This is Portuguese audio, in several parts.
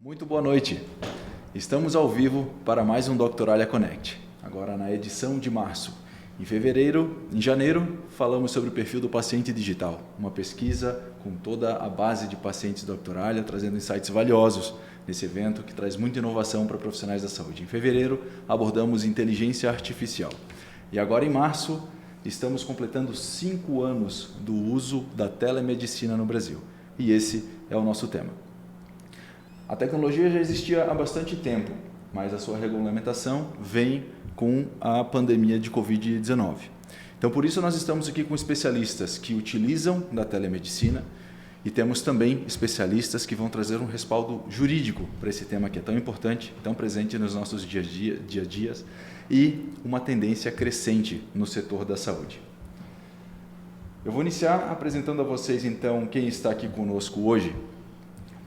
Muito boa noite. Estamos ao vivo para mais um Doctoralia Connect, agora na edição de março. Em janeiro, falamos sobre o perfil do paciente digital, uma pesquisa com toda a base de pacientes Doctoralia, trazendo insights valiosos nesse evento que traz muita inovação para profissionais da saúde. Em fevereiro, abordamos inteligência artificial. E agora em março, estamos completando 5 anos do uso da telemedicina no Brasil. E esse é o nosso tema. A tecnologia já existia há bastante tempo, mas a sua regulamentação vem com a pandemia de Covid-19. Então, por isso, nós estamos aqui com especialistas que utilizam da telemedicina e temos também especialistas que vão trazer um respaldo jurídico para esse tema que é tão importante, tão presente nos nossos dia a dias e uma tendência crescente no setor da saúde. Eu vou iniciar apresentando a vocês, então, quem está aqui conosco hoje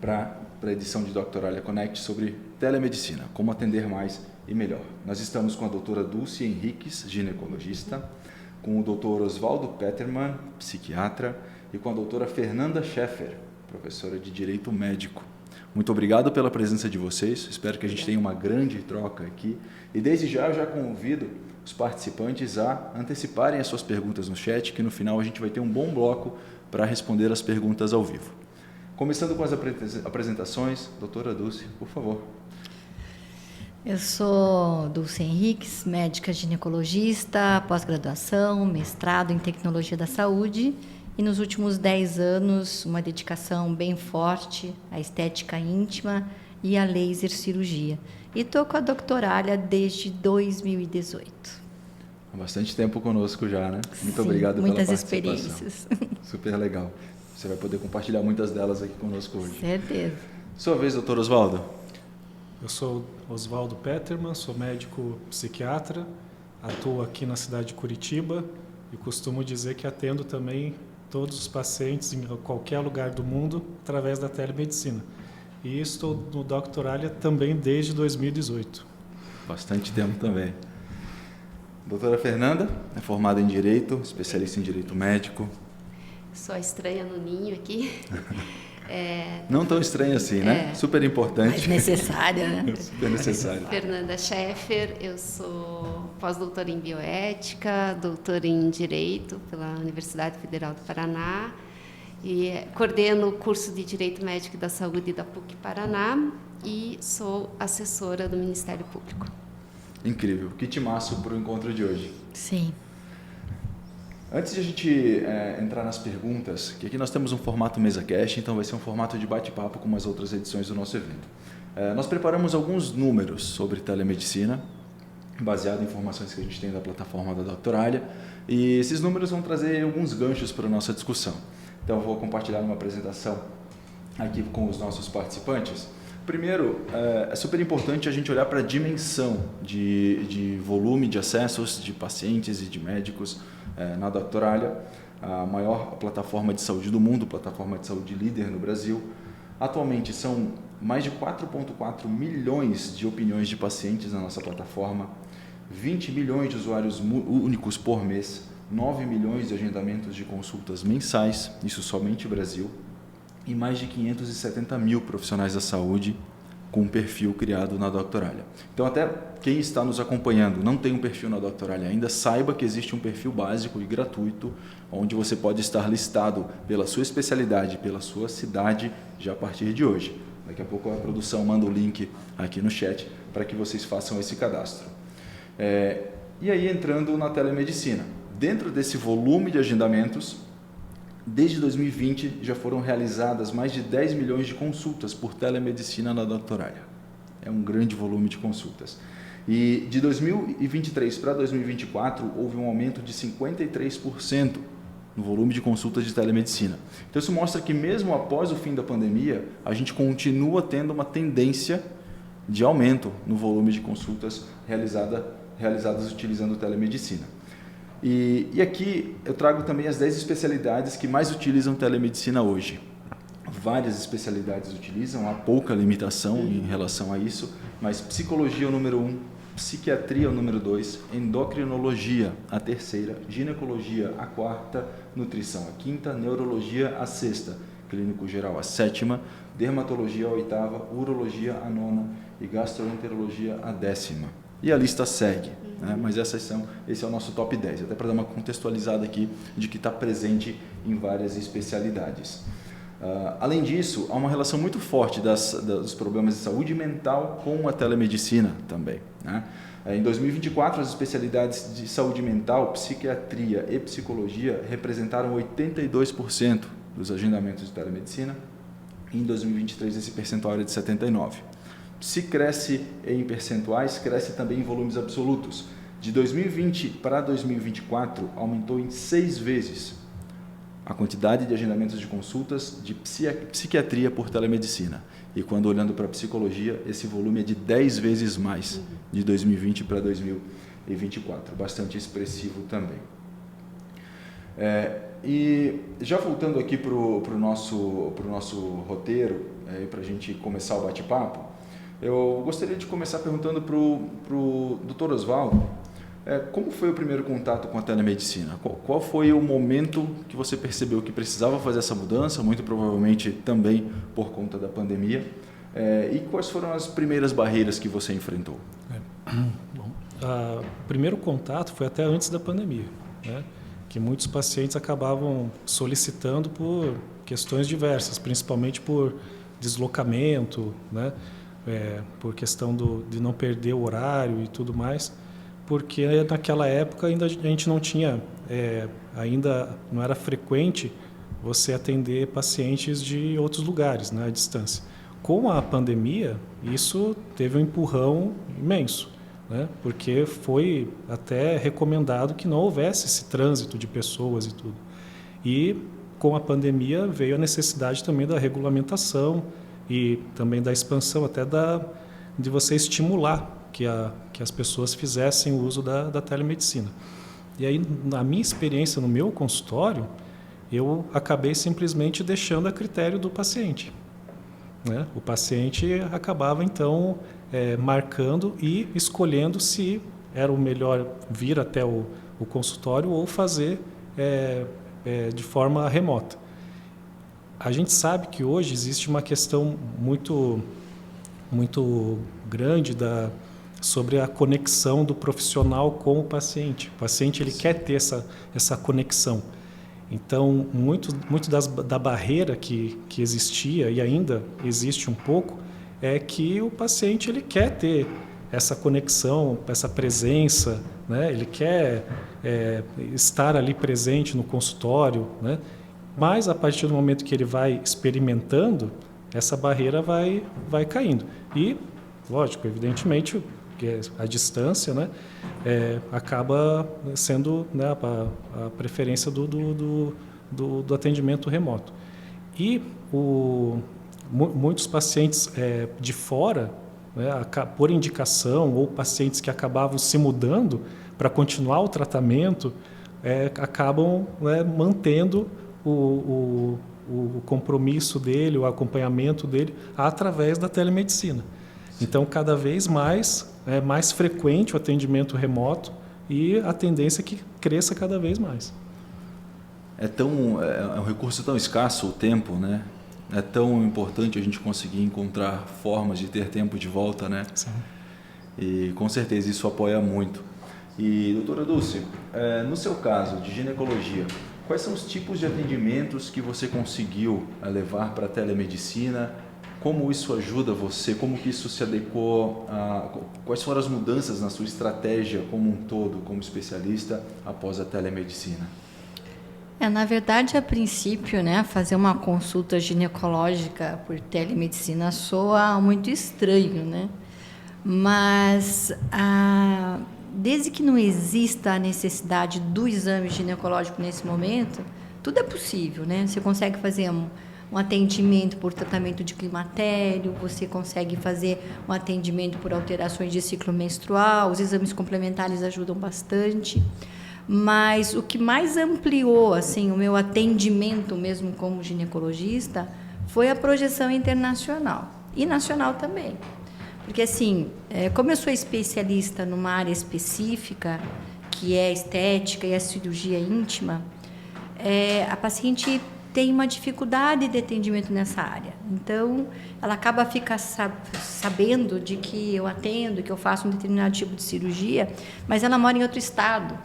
para a edição de Doctoralia Connect sobre telemedicina, como atender mais e melhor. Nós estamos com a doutora Dulce Henriques, ginecologista, com o doutor Oswaldo Petermann, psiquiatra, e com a doutora Fernanda Scheffer, professora de Direito Médico. Muito obrigado pela presença de vocês, espero que a gente tenha uma grande troca aqui. E desde já eu já convido os participantes a anteciparem as suas perguntas no chat, que no final a gente vai ter um bom bloco para responder as perguntas ao vivo. Começando com as apresentações, doutora Dulce, por favor. Eu sou Dulce Henriques, médica ginecologista, pós-graduação, mestrado em tecnologia da saúde e nos últimos 10 anos uma dedicação bem forte à estética íntima e à laser cirurgia. E estou com a Doctoralia desde 2018. Há bastante tempo conosco já, né? Muito Sim, obrigado pela muitas participação. experiências. Super legal. Você vai poder compartilhar muitas delas aqui conosco hoje. Certeza. Sua vez, doutor Oswaldo. Eu sou Oswaldo Petermann, sou médico psiquiatra, atuo aqui na cidade de Curitiba e costumo dizer que atendo também todos os pacientes em qualquer lugar do mundo através da telemedicina. E estou no Doctoralia também desde 2018. Bastante tempo também. Doutora Fernanda, é formada em Direito, especialista em Direito Médico. Sou a estranha no ninho aqui. Não tão estranha assim, né? Super importante. Mas necessária, né? Super necessária. Fernanda Scheffer, eu sou pós-doutora em Bioética, doutora em Direito pela Universidade Federal do Paraná e coordeno o curso de Direito Médico e da Saúde da PUC Paraná e sou assessora do Ministério Público. Incrível. Que timaço para o encontro de hoje. Sim. Antes de a gente entrar nas perguntas, que aqui nós temos um formato mesa-cast, então vai ser um formato de bate-papo como as outras edições do nosso evento. Nós preparamos alguns números sobre telemedicina, baseado em informações que a gente tem da plataforma da Doctoralia, e esses números vão trazer alguns ganchos para a nossa discussão. Então eu vou compartilhar uma apresentação aqui com os nossos participantes. Primeiro, é super importante a gente olhar para a dimensão de volume de acessos de pacientes e de médicos na Doctoralia, a maior plataforma de saúde do mundo, plataforma de saúde líder no Brasil. Atualmente são mais de 4,4 milhões de opiniões de pacientes na nossa plataforma, 20 milhões de usuários únicos por mês, 9 milhões de agendamentos de consultas mensais, isso somente no Brasil, e mais de 570 mil profissionais da saúde com um perfil criado na Doctoralia. Então, até quem está nos acompanhando não tem um perfil na Doctoralia ainda, saiba que existe um perfil básico e gratuito, onde você pode estar listado pela sua especialidade, pela sua cidade, já a partir de hoje. Daqui a pouco a produção manda o link aqui no chat para que vocês façam esse cadastro. E aí, entrando na telemedicina. Dentro desse volume de agendamentos, desde 2020 já foram realizadas mais de 10 milhões de consultas por telemedicina na Doctoralia. É um grande volume de consultas. E de 2023 para 2024 houve um aumento de 53% no volume de consultas de telemedicina. Então isso mostra que mesmo após o fim da pandemia, a gente continua tendo uma tendência de aumento no volume de consultas realizadas utilizando telemedicina. E aqui eu trago também as 10 especialidades que mais utilizam telemedicina hoje. Várias especialidades utilizam, há pouca limitação em relação a isso, mas psicologia é o número 1, psiquiatria é o número 2, endocrinologia a terceira, ginecologia a quarta, nutrição a quinta, neurologia a sexta, clínico geral a sétima, dermatologia a 8ª, urologia a 9ª e gastroenterologia a 10ª. E a lista segue, né? Mas esse é o nosso top 10, até para dar uma contextualizada aqui de que está presente em várias especialidades. Além disso, há uma relação muito forte dos problemas de saúde mental com a telemedicina também, né? Em 2024, as especialidades de saúde mental, psiquiatria e psicologia representaram 82% dos agendamentos de telemedicina. Em 2023, esse percentual era de 79%. Se cresce em percentuais, cresce também em volumes absolutos. De 2020 para 2024, aumentou em 6 vezes a quantidade de agendamentos de consultas de psiquiatria por telemedicina. E quando olhando para a psicologia, esse volume é de 10 vezes mais, de 2020 para 2024. Bastante expressivo também. E já voltando aqui para o nosso roteiro, para a gente começar o bate-papo, eu gostaria de começar perguntando para o Dr. Osvaldo, como foi o primeiro contato com a telemedicina? Qual foi o momento que você percebeu que precisava fazer essa mudança, muito provavelmente também por conta da pandemia, e quais foram as primeiras barreiras que você enfrentou? Bom, o primeiro contato foi até antes da pandemia, né? Que muitos pacientes acabavam solicitando por questões diversas, principalmente por deslocamento, né? Por questão de não perder o horário e tudo mais, porque naquela época ainda a gente não tinha, ainda não era frequente você atender pacientes de outros lugares, né, à distância. Com a pandemia, isso teve um empurrão imenso, né, porque foi até recomendado que não houvesse esse trânsito de pessoas e tudo. E com a pandemia veio a necessidade também da regulamentação e também da expansão até de você estimular que as pessoas fizessem o uso da telemedicina. E aí, na minha experiência, no meu consultório, eu acabei simplesmente deixando a critério do paciente, né? O paciente acabava, então, marcando e escolhendo se era o melhor vir até o consultório ou fazer de forma remota. A gente sabe que hoje existe uma questão muito, muito grande sobre a conexão do profissional com o paciente. O paciente ele quer ter essa conexão. Então, muito da barreira que existia e ainda existe um pouco é que o paciente ele quer ter essa conexão, essa presença, né? Ele quer estar ali presente no consultório, né? Mas, a partir do momento que ele vai experimentando, essa barreira vai caindo. E, lógico, evidentemente, que a distância, né, acaba sendo, né, a preferência do atendimento remoto. E muitos pacientes de fora, né, por indicação, ou pacientes que acabavam se mudando para continuar o tratamento, acabam, né, mantendo o compromisso dele, o acompanhamento dele através da telemedicina. Então, cada vez mais é mais frequente o atendimento remoto e a tendência é que cresça cada vez mais. É um recurso tão escasso o tempo, né? É tão importante a gente conseguir encontrar formas de ter tempo de volta, né? Sim. E com certeza isso apoia muito. E, doutora Dulce, no seu caso de ginecologia, quais são os tipos de atendimentos que você conseguiu levar para a telemedicina? Como isso ajuda você? Como que isso se adequou? Quais foram as mudanças na sua estratégia como um todo, como especialista, após a telemedicina? Na verdade, a princípio, né, fazer uma consulta ginecológica por telemedicina soa muito estranho, né? Mas, desde que não exista a necessidade do exame ginecológico nesse momento, tudo é possível, né? Você consegue fazer um atendimento por tratamento de climatério, você consegue fazer um atendimento por alterações de ciclo menstrual, os exames complementares ajudam bastante. Mas o que mais ampliou assim, o meu atendimento mesmo como ginecologista foi a projeção internacional e nacional também. Porque, assim, como eu sou especialista numa área específica, que é a estética e a cirurgia íntima, a paciente tem uma dificuldade de atendimento nessa área. Então, ela acaba sabendo de que eu atendo, que eu faço um determinado tipo de cirurgia, mas ela mora em outro estado.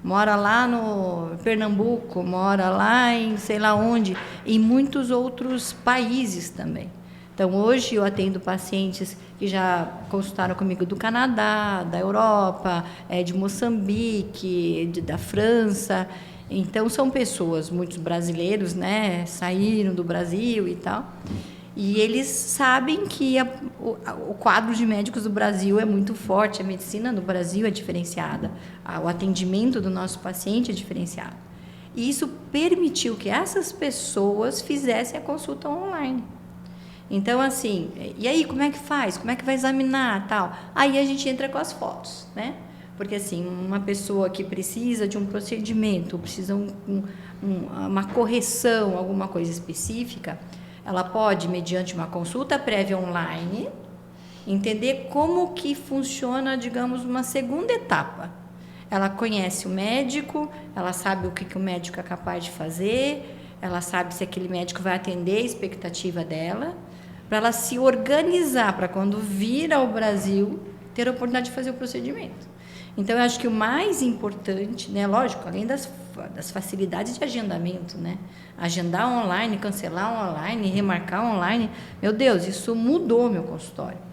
Mora lá no Pernambuco, mora lá em sei lá onde, em muitos outros países também. Então, hoje eu atendo pacientes que já consultaram comigo do Canadá, da Europa, de Moçambique, da França. Então, são pessoas, muitos brasileiros, né, saíram do Brasil e tal. E eles sabem que o quadro de médicos do Brasil é muito forte, a medicina no Brasil é diferenciada, o atendimento do nosso paciente é diferenciado. E isso permitiu que essas pessoas fizessem a consulta online. Então, assim, e aí, como é que faz? Como é que vai examinar, tal? Aí a gente entra com as fotos, né? Porque, assim, uma pessoa que precisa de um procedimento, precisa uma correção, alguma coisa específica, ela pode, mediante uma consulta prévia online, entender como que funciona, digamos, uma segunda etapa. Ela conhece o médico, ela sabe o que o médico é capaz de fazer, ela sabe se aquele médico vai atender a expectativa dela, para ela se organizar para quando vir ao Brasil ter a oportunidade de fazer o procedimento. Então, eu acho que o mais importante, né, lógico, além das facilidades de agendamento, né, agendar online, cancelar online, remarcar online, meu Deus, isso mudou meu consultório.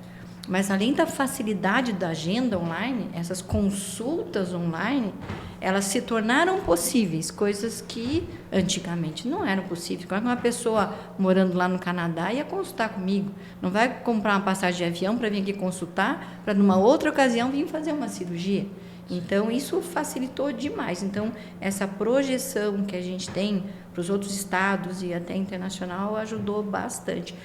Mas, além da facilidade da agenda online, essas consultas online, elas se tornaram possíveis, coisas que antigamente não eram possíveis. Como é que uma pessoa morando lá no Canadá ia consultar comigo? Não vai comprar uma passagem de avião para vir aqui consultar, para numa outra ocasião vir fazer uma cirurgia. Então, isso facilitou demais. Então, essa projeção que a gente tem para os outros estados e até internacional ajudou bastante.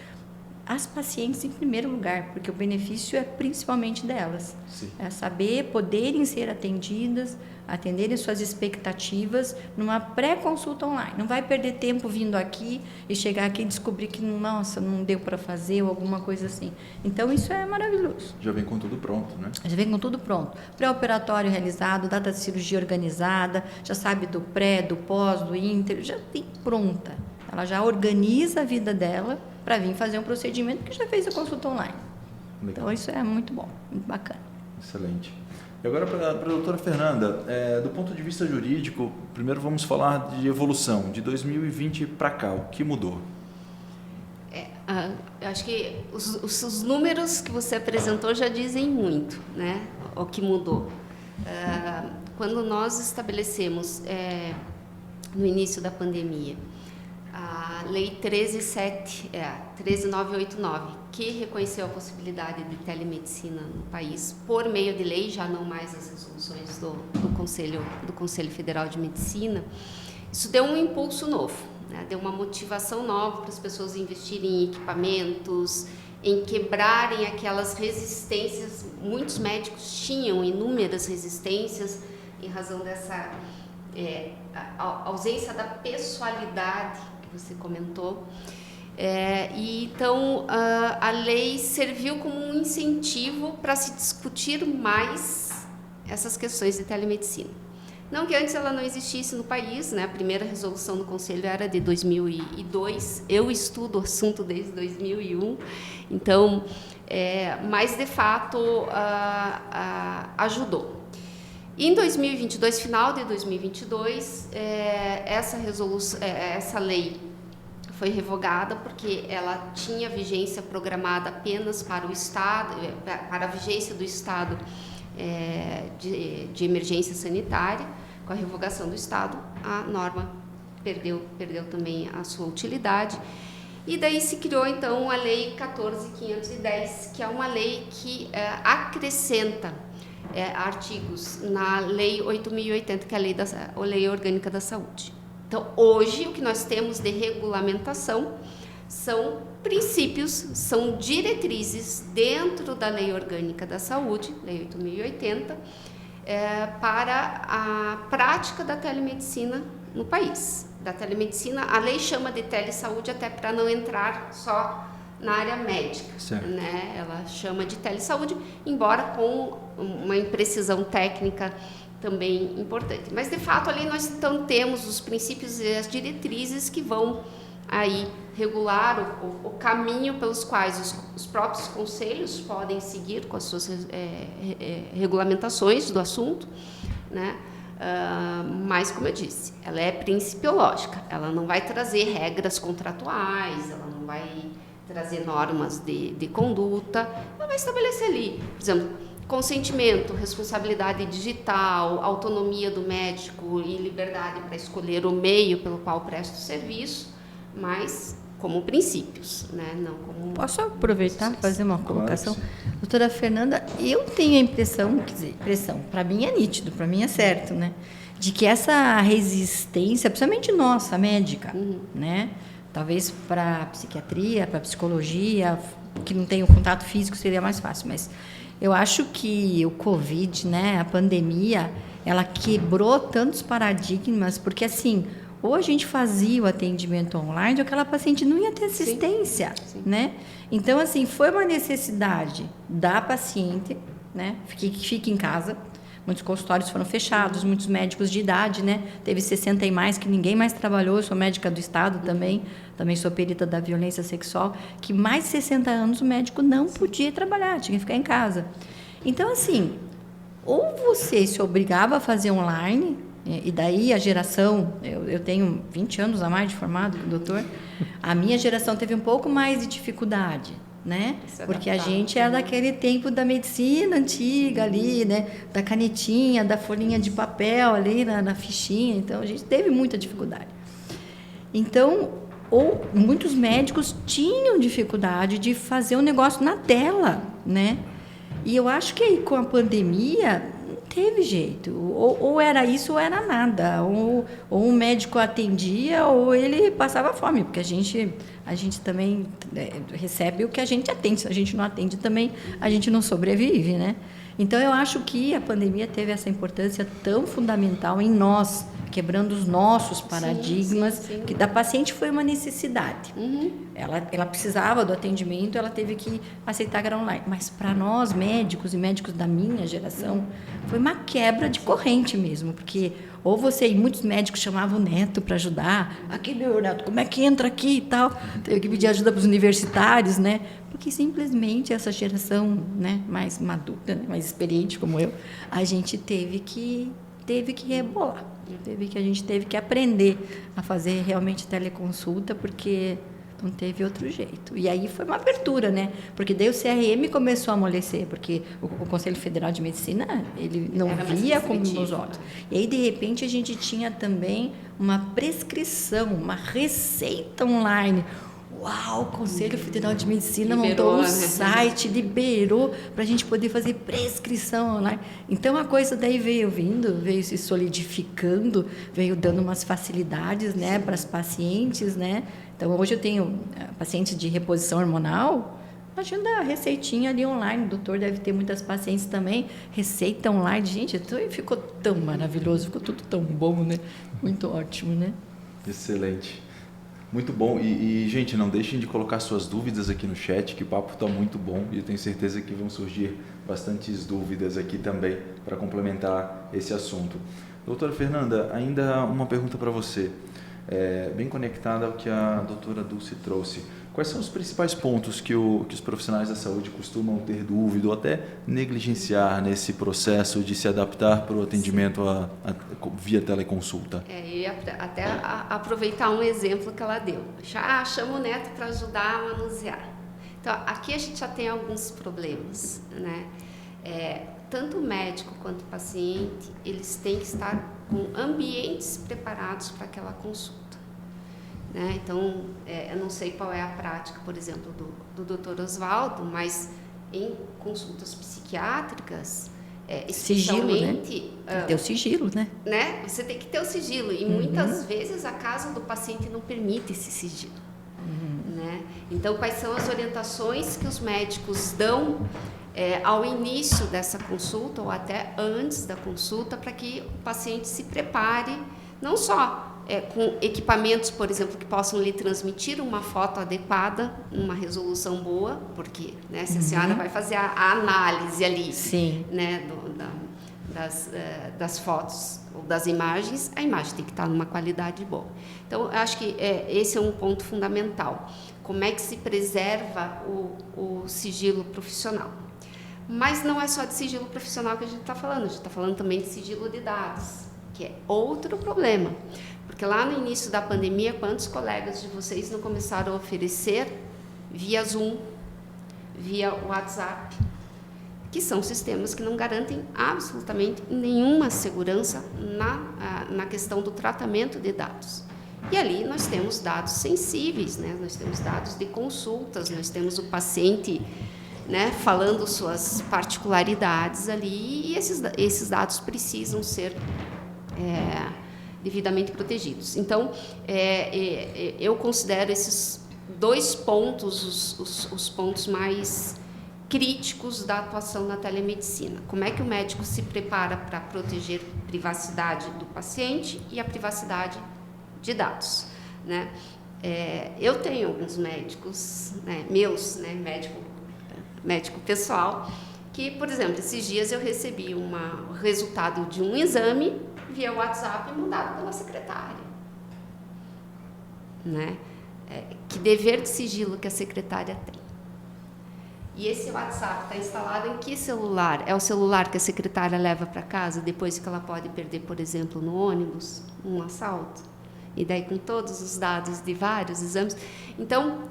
As pacientes em primeiro lugar, porque o benefício é principalmente delas. Sim. É saber poderem ser atendidas, atenderem suas expectativas numa pré-consulta online. Não vai perder tempo vindo aqui e chegar aqui e descobrir que, nossa, não deu para fazer ou alguma coisa assim. Então, isso é maravilhoso. Já vem com tudo pronto, né? Já vem com tudo pronto. Pré-operatório realizado, data de cirurgia organizada, já sabe do pré, do pós, do inter, já tem pronta. Ela já organiza a vida dela para vir fazer um procedimento que já fez a consulta online. Legal. Então, isso é muito bom, muito bacana. Excelente. E agora, para a doutora Fernanda, do ponto de vista jurídico, primeiro vamos falar de evolução, de 2020 para cá, o que mudou? Eu acho que os números que você apresentou já dizem muito, né, o que mudou. Quando nós estabelecemos, no início da pandemia, a Lei 13.989, que reconheceu a possibilidade de telemedicina no país por meio de lei, já não mais as resoluções do Conselho Federal de Medicina, isso deu um impulso novo, né? Deu uma motivação nova para as pessoas investirem em equipamentos, em quebrarem aquelas resistências. Muitos médicos tinham inúmeras resistências em razão dessa ausência da pessoalidade que você comentou. E então a lei serviu como um incentivo para se discutir mais essas questões de telemedicina. Não que antes ela não existisse no país, né? A primeira resolução do Conselho era de 2002, eu estudo o assunto desde 2001, então, mas de fato ajudou. Em 2022, final de 2022, essa lei foi revogada porque ela tinha vigência programada apenas para o Estado, para a vigência do Estado de emergência sanitária. Com a revogação do Estado, a norma perdeu também a sua utilidade. E daí se criou, então, a Lei 14.510, que é uma lei que acrescenta artigos na Lei 8.080, que é a Lei Orgânica da Saúde. Então, hoje, o que nós temos de regulamentação são princípios, são diretrizes dentro da Lei Orgânica da Saúde, Lei 8.080, para a prática da telemedicina no país. Da telemedicina, a lei chama de telesaúde até para não entrar só na área médica, né? Ela chama de telesaúde, embora com uma imprecisão técnica também importante. Mas, de fato, ali nós então temos os princípios e as diretrizes que vão aí regular o caminho pelos quais os próprios conselhos podem seguir com as suas regulamentações do assunto, né? Mas, como eu disse, ela é principiológica, ela não vai trazer regras contratuais, ela não vai trazer normas de conduta, ela vai estabelecer ali, por exemplo, consentimento, responsabilidade digital, autonomia do médico e liberdade para escolher o meio pelo qual presta o serviço, mas como princípios, né? Não como... Posso aproveitar e fazer uma colocação? Doutora Fernanda, eu tenho a impressão, para mim é nítido, para mim é certo, né? De que essa resistência, principalmente nossa, médica, né? Talvez para a psiquiatria, para a psicologia, que não tem o contato físico seria mais fácil, mas eu acho que o Covid, né, a pandemia, ela quebrou tantos paradigmas, porque assim, ou a gente fazia o atendimento online, ou aquela paciente não ia ter assistência, Sim. né? Então, assim, foi uma necessidade da paciente, né, que fique em casa. Muitos consultórios foram fechados, muitos médicos de idade, né? Teve 60 e mais, que ninguém mais trabalhou. Eu sou médica do Estado também sou perita da violência sexual, que mais de 60 anos o médico não podia trabalhar, tinha que ficar em casa. Então, assim, ou você se obrigava a fazer online, e daí a geração, eu tenho 20 anos a mais de formado, doutor, a minha geração teve um pouco mais de dificuldade, né? Porque a gente era daquele tempo da medicina antiga ali, né? Da canetinha, da folhinha de papel ali na fichinha, então a gente teve muita dificuldade. Então, ou muitos médicos tinham dificuldade de fazer o negócio na tela, né? E eu acho que aí com a pandemia não teve jeito, ou era isso ou era nada, ou um médico atendia ou ele passava fome, porque a gente também recebe o que a gente atende, se a gente não atende também a gente não sobrevive, né? Então eu acho que a pandemia teve essa importância tão fundamental em nós, quebrando os nossos paradigmas, sim. que da paciente foi uma necessidade. Ela precisava do atendimento, ela teve que aceitar que era online. Mas para nós, médicos e médicos da minha geração, foi uma quebra de corrente mesmo, porque ou você, e muitos médicos chamavam o neto para ajudar, aqui meu neto, como é que entra aqui e tal, teve que pedir ajuda para os universitários, né? Porque simplesmente essa geração, né, mais madura, né, mais experiente como eu, a gente teve que rebolar. A gente teve que aprender a fazer realmente teleconsulta, porque não teve outro jeito. E aí foi uma abertura, né? Porque daí o CRM começou a amolecer, porque o Conselho Federal de Medicina, ele não via com os olhos. E aí, de repente, a gente tinha também uma prescrição, uma receita online. Uau, o Conselho Federal de Medicina montou um site, liberou para a gente poder fazer prescrição online. Então, a coisa daí veio se solidificando, veio dando umas facilidades, né, para as pacientes, né? Então, hoje eu tenho pacientes de reposição hormonal, imagina a receitinha ali online, o doutor deve ter muitas pacientes também, receita online, gente, então ficou tão maravilhoso, ficou tudo tão bom, né? Muito ótimo, né? Excelente. Muito bom. E, gente, não deixem de colocar suas dúvidas aqui no chat, que o papo está muito bom e eu tenho certeza que vão surgir bastantes dúvidas aqui também para complementar esse assunto. Doutora Fernanda, ainda uma pergunta para você, bem conectada ao que a doutora Dulce trouxe. Quais são os principais pontos que os profissionais da saúde costumam ter dúvida ou até negligenciar nesse processo de se adaptar para o atendimento via teleconsulta? Eu ia até aproveitar um exemplo que ela deu. Chama o neto para ajudar a manusear. Então, aqui a gente já tem alguns problemas, né? Tanto o médico quanto o paciente, eles têm que estar com ambientes preparados para aquela consulta. Né? Então, eu não sei qual é a prática, por exemplo, do Dr. Osvaldo, mas em consultas psiquiátricas, especialmente... Sigilo, né? Tem que ter o sigilo, né? Você tem que ter o sigilo, e muitas vezes a casa do paciente não permite esse sigilo. Né? Então, quais são as orientações que os médicos dão ao início dessa consulta ou até antes da consulta para que o paciente se prepare, não só com equipamentos, por exemplo, que possam lhe transmitir uma foto adequada, uma resolução boa, porque, né, se a senhora vai fazer a análise ali, Sim. né, das fotos ou das imagens, a imagem tem que estar numa qualidade boa. Então, eu acho que esse é um ponto fundamental. Como é que se preserva o sigilo profissional? Mas não é só de sigilo profissional que a gente está falando, a gente está falando também de sigilo de dados, que é outro problema. Porque lá no início da pandemia, quantos colegas de vocês não começaram a oferecer via Zoom, via WhatsApp, que são sistemas que não garantem absolutamente nenhuma segurança na questão do tratamento de dados. E ali nós temos dados sensíveis, né? Nós temos dados de consultas, nós temos o paciente, né, falando suas particularidades ali, e esses dados precisam ser devidamente protegidos. Então, eu considero esses 2 pontos os pontos mais críticos da atuação na telemedicina. Como é que o médico se prepara para proteger a privacidade do paciente e a privacidade de dados, né? Eu tenho alguns médicos, né, meus, né, médico pessoal, que, por exemplo, esses dias eu recebi o resultado de um exame via WhatsApp mandado pela secretária, né? Que dever de sigilo que a secretária tem. E esse WhatsApp está instalado em que celular? É o celular que a secretária leva para casa depois que ela pode perder, por exemplo, no ônibus, um assalto? E daí com todos os dados de vários exames. Então,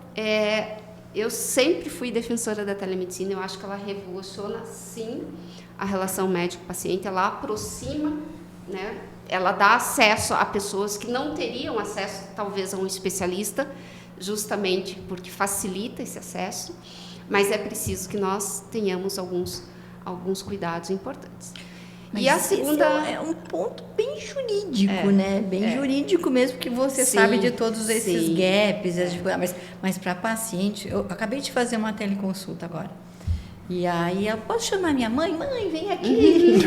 eu sempre fui defensora da telemedicina, eu acho que ela revoluciona, sim, a relação médico-paciente, ela aproxima, né? Ela dá acesso a pessoas que não teriam acesso, talvez, a um especialista, justamente porque facilita esse acesso, mas é preciso que nós tenhamos alguns cuidados importantes. Mas e a segunda é um ponto bem jurídico, né? Bem jurídico mesmo, que você sabe de todos esses gaps, mas para paciente, eu acabei de fazer uma teleconsulta agora. E aí, eu posso chamar minha mãe? Mãe, vem aqui.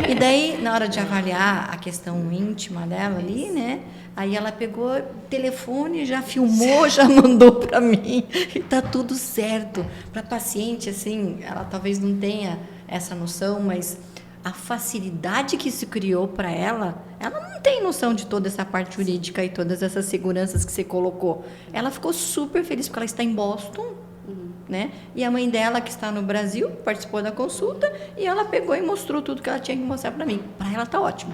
E daí, na hora de avaliar a questão íntima dela ali, né? Aí ela pegou o telefone, já filmou, já mandou para mim. E tá tudo certo. Para paciente, assim, ela talvez não tenha essa noção, mas a facilidade que se criou para ela não tem noção de toda essa parte jurídica e todas essas seguranças que você colocou. Ela ficou super feliz porque ela está em Boston, né? E a mãe dela, que está no Brasil, participou da consulta e ela pegou e mostrou tudo que ela tinha que mostrar para mim. Para ela está ótimo.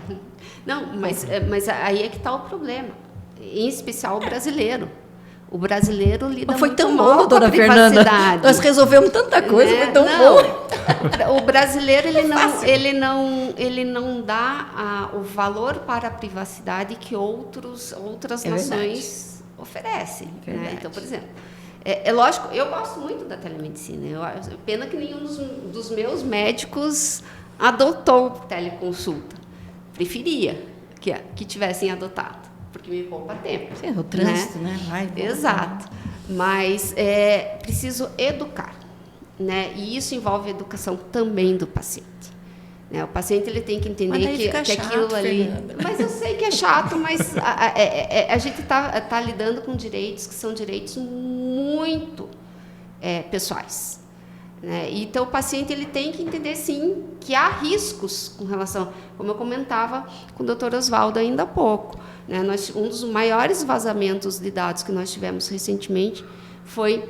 Não, mas aí é que está o problema, em especial o brasileiro. O brasileiro lida foi muito tão mal bom, com a doutora Fernanda. privacidade. Nós resolvemos tanta coisa, foi tão bom. O brasileiro ele não dá o valor para a privacidade que outras nações oferecem. Né? Então, por exemplo, é lógico, eu gosto muito da telemedicina. Pena que nenhum dos meus médicos adotou teleconsulta. Preferia que tivessem adotado, porque me poupa tempo. Sim, o trânsito, né? Exato. Mas é preciso educar, né? E isso envolve a educação também do paciente. Né? O paciente ele tem que entender que aquilo ali... Fernanda. Mas eu sei que é chato, mas a gente está lidando com direitos que são direitos muito pessoais. Né? Então, o paciente ele tem que entender, sim, que há riscos com relação... Como eu comentava com o Dr. Osvaldo ainda há pouco. Né? Um dos maiores vazamentos de dados que nós tivemos recentemente foi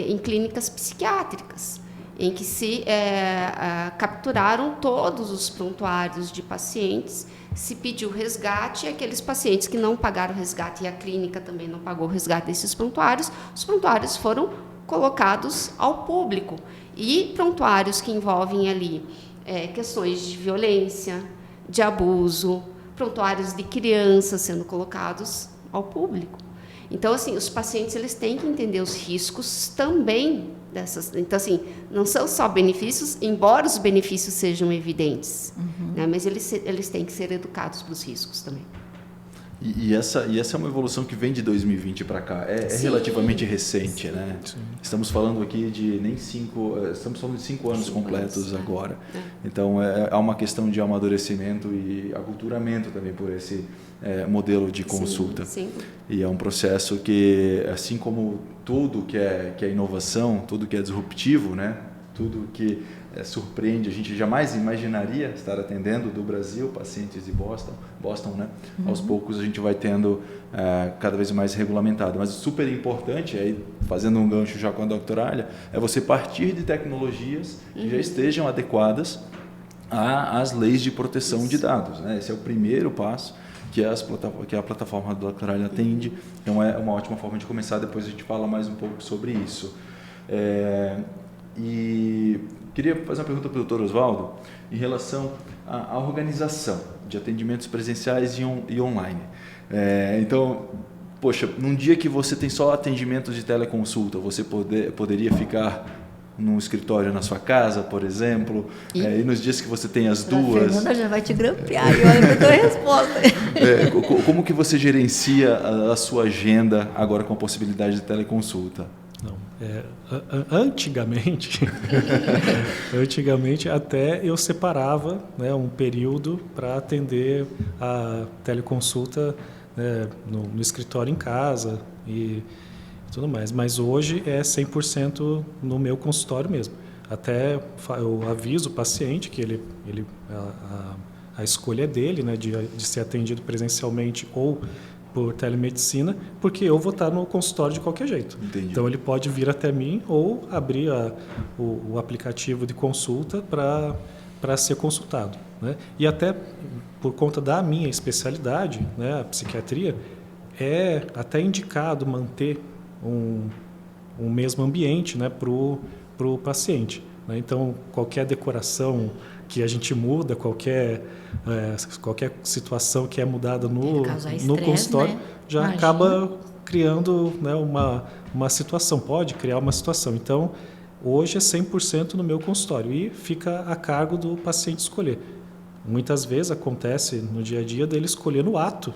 em clínicas psiquiátricas, em que se capturaram todos os prontuários de pacientes, se pediu resgate, e aqueles pacientes que não pagaram o resgate, e a clínica também não pagou o resgate desses prontuários, os prontuários foram colocados ao público. E prontuários que envolvem ali questões de violência, de abuso, prontuários de crianças sendo colocados ao público. Então, assim, os pacientes eles têm que entender os riscos também dessas. Então, assim, não são só benefícios, embora os benefícios sejam evidentes, né, mas eles têm que ser educados para os riscos também. E essa é uma evolução que vem de 2020 para cá. É relativamente recente, sim, né? Sim. Estamos falando aqui de estamos falando de 5 anos completos agora. Então, há uma questão de amadurecimento e aculturamento também por esse modelo de consulta. Sim. E é um processo que, assim como tudo que é inovação, tudo que é disruptivo, né? tudo que surpreende, a gente jamais imaginaria estar atendendo do Brasil, pacientes de Boston, né? Aos poucos a gente vai tendo cada vez mais regulamentado. Mas super importante, aí, fazendo um gancho já com a doutora Alia, é você partir de tecnologias que já estejam adequadas às leis de proteção de dados, né? Esse é o primeiro passo que a plataforma do Dr. Alia atende. Então é uma ótima forma de começar, depois a gente fala mais um pouco sobre isso. E queria fazer uma pergunta para o Dr. Osvaldo em relação à organização de atendimentos presenciais e online. Então, poxa, num dia que você tem só atendimentos de teleconsulta, você poderia ficar num escritório na sua casa, por exemplo, e nos dias que você tem as duas... A Fernanda já vai te grampear e olha para a tua resposta. Como que você gerencia a sua agenda agora com a possibilidade de teleconsulta? Não, antigamente até eu separava, né, um período para atender a teleconsulta, né, no escritório em casa e tudo mais, mas hoje é 100% no meu consultório mesmo. Até eu aviso o paciente que a escolha é dele, né, de ser atendido presencialmente ou por telemedicina, porque eu vou estar no consultório de qualquer jeito. Entendi. Então ele pode vir até mim ou abrir o aplicativo de consulta para ser consultado, né? E até por conta da minha especialidade, né, a psiquiatria, é até indicado manter um mesmo ambiente, né, para o paciente, né? Então qualquer decoração que a gente muda, qualquer situação que é mudada no consultório, né, já acaba criando, né, uma situação, pode criar uma situação. Então, hoje é 100% no meu consultório e fica a cargo do paciente escolher. Muitas vezes acontece no dia a dia dele escolher no ato,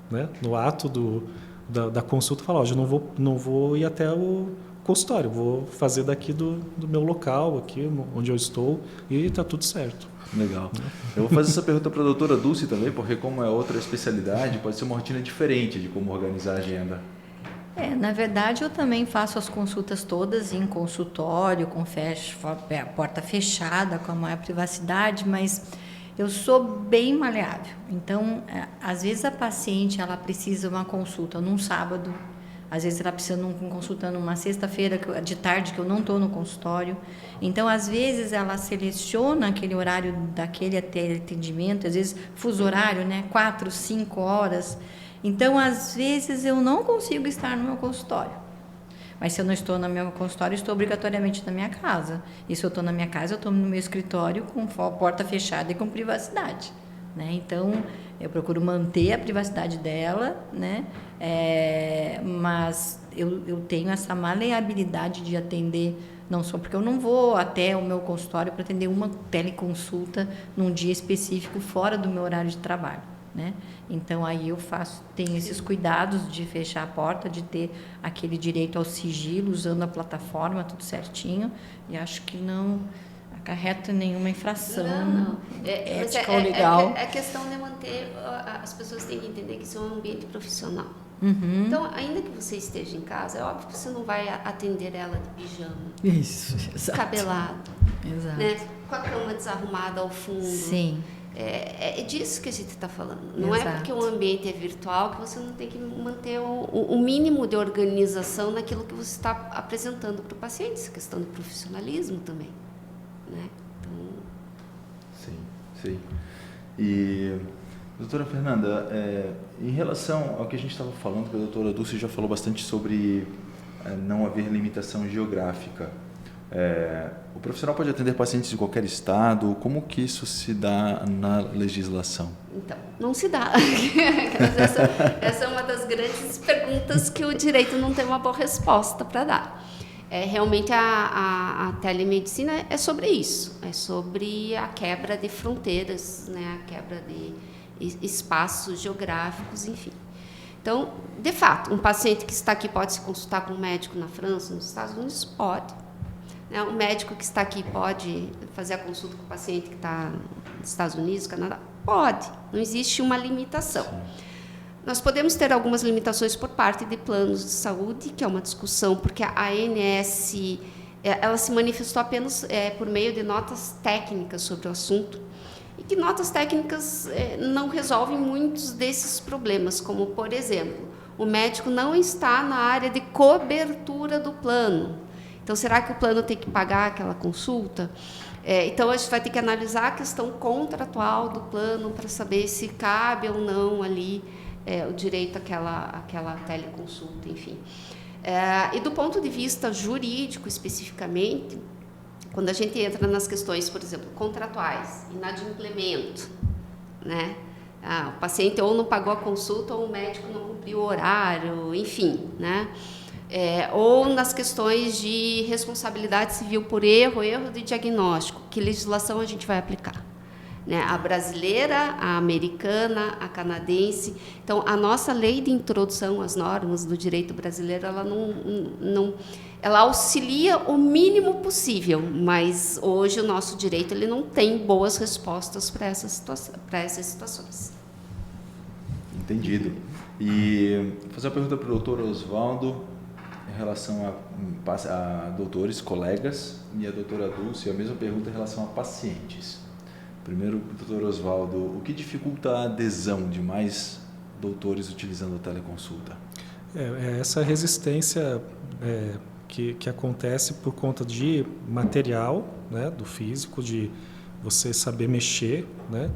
né, no ato da consulta, falar, hoje eu não vou ir até o consultório, vou fazer daqui do meu local, aqui onde eu estou, e está tudo certo. Legal. Eu vou fazer essa pergunta para a doutora Dulce também, porque como é outra especialidade, pode ser uma rotina diferente de como organizar a agenda. Na verdade, eu também faço as consultas todas em consultório, com a porta fechada, com a maior privacidade, mas eu sou bem maleável. Então, às vezes a paciente ela precisa de uma consulta num sábado, às vezes ela precisa de uma consulta numa sexta-feira de tarde que eu não estou no consultório. Então, às vezes ela seleciona aquele horário daquele atendimento, às vezes fuso horário, né, 4, 5 horas. Então, às vezes eu não consigo estar no meu consultório. Mas se eu não estou no meu consultório, eu estou obrigatoriamente na minha casa. E se eu estou na minha casa, eu estou no meu escritório com porta fechada e com privacidade, né? Então, eu procuro manter a privacidade dela, né? Mas eu tenho essa maleabilidade de atender, não só porque eu não vou até o meu consultório para atender uma teleconsulta num dia específico fora do meu horário de trabalho, né? Então aí eu tenho esses cuidados de fechar a porta, de ter aquele direito ao sigilo usando a plataforma, tudo certinho, e acho que não acarreta nenhuma infração ética ou legal. É questão de manter, as pessoas têm que entender que isso é um ambiente profissional. Uhum. Então, ainda que você esteja em casa, é óbvio que você não vai atender ela de pijama. Isso, exato. Descabelado. Exato. Né? Com a cama desarrumada ao fundo. Sim. É disso que a gente está falando. Não Exato. é porque o ambiente é virtual que você não tem que manter o mínimo de organização naquilo que você está apresentando para o paciente. Essa questão de profissionalismo também, né? Então... Sim. E, doutora Fernanda, em relação ao que a gente estava falando, que a doutora Dulce já falou bastante sobre não haver limitação geográfica. O profissional pode atender pacientes de qualquer estado? Como que isso se dá na legislação? Então, não se dá. Essa é uma das grandes perguntas que o direito não tem uma boa resposta para dar. Realmente a telemedicina é sobre isso, é sobre a quebra de fronteiras, né? A quebra de espaços geográficos, enfim. Então, de fato, um paciente que está aqui pode se consultar com um médico na França, nos Estados Unidos? Pode. Um médico que está aqui pode fazer a consulta com o paciente que está nos Estados Unidos, Canadá? Pode. Não existe uma limitação. Sim. Nós podemos ter algumas limitações por parte de planos de saúde, que é uma discussão, porque a ANS ela se manifestou apenas por meio de notas técnicas sobre o assunto, e que notas técnicas não resolvem muitos desses problemas, como, por exemplo, o médico não está na área de cobertura do plano. Então, será que o plano tem que pagar aquela consulta? Então, a gente vai ter que analisar a questão contratual do plano para saber se cabe ou não ali o direito àquela teleconsulta, enfim. E do ponto de vista jurídico, especificamente, quando a gente entra nas questões, por exemplo, contratuais, inadimplemento, né? O paciente ou não pagou a consulta ou o médico não cumpriu o horário, enfim, né? Ou nas questões de responsabilidade civil por erro de diagnóstico, que legislação a gente vai aplicar? Né? A brasileira, a americana, a canadense. Então, a nossa lei de introdução às normas do direito brasileiro, ela ela auxilia o mínimo possível, mas hoje o nosso direito ele não tem boas respostas para essas situações. Entendido. E vou fazer uma pergunta para o doutor Osvaldo em relação a doutores, colegas, e a doutora Dulce, a mesma pergunta em relação a pacientes. Primeiro, doutor Osvaldo, o que dificulta a adesão de mais doutores utilizando a teleconsulta? Essa resistência que acontece por conta de material, né, do físico, de você saber mexer, né?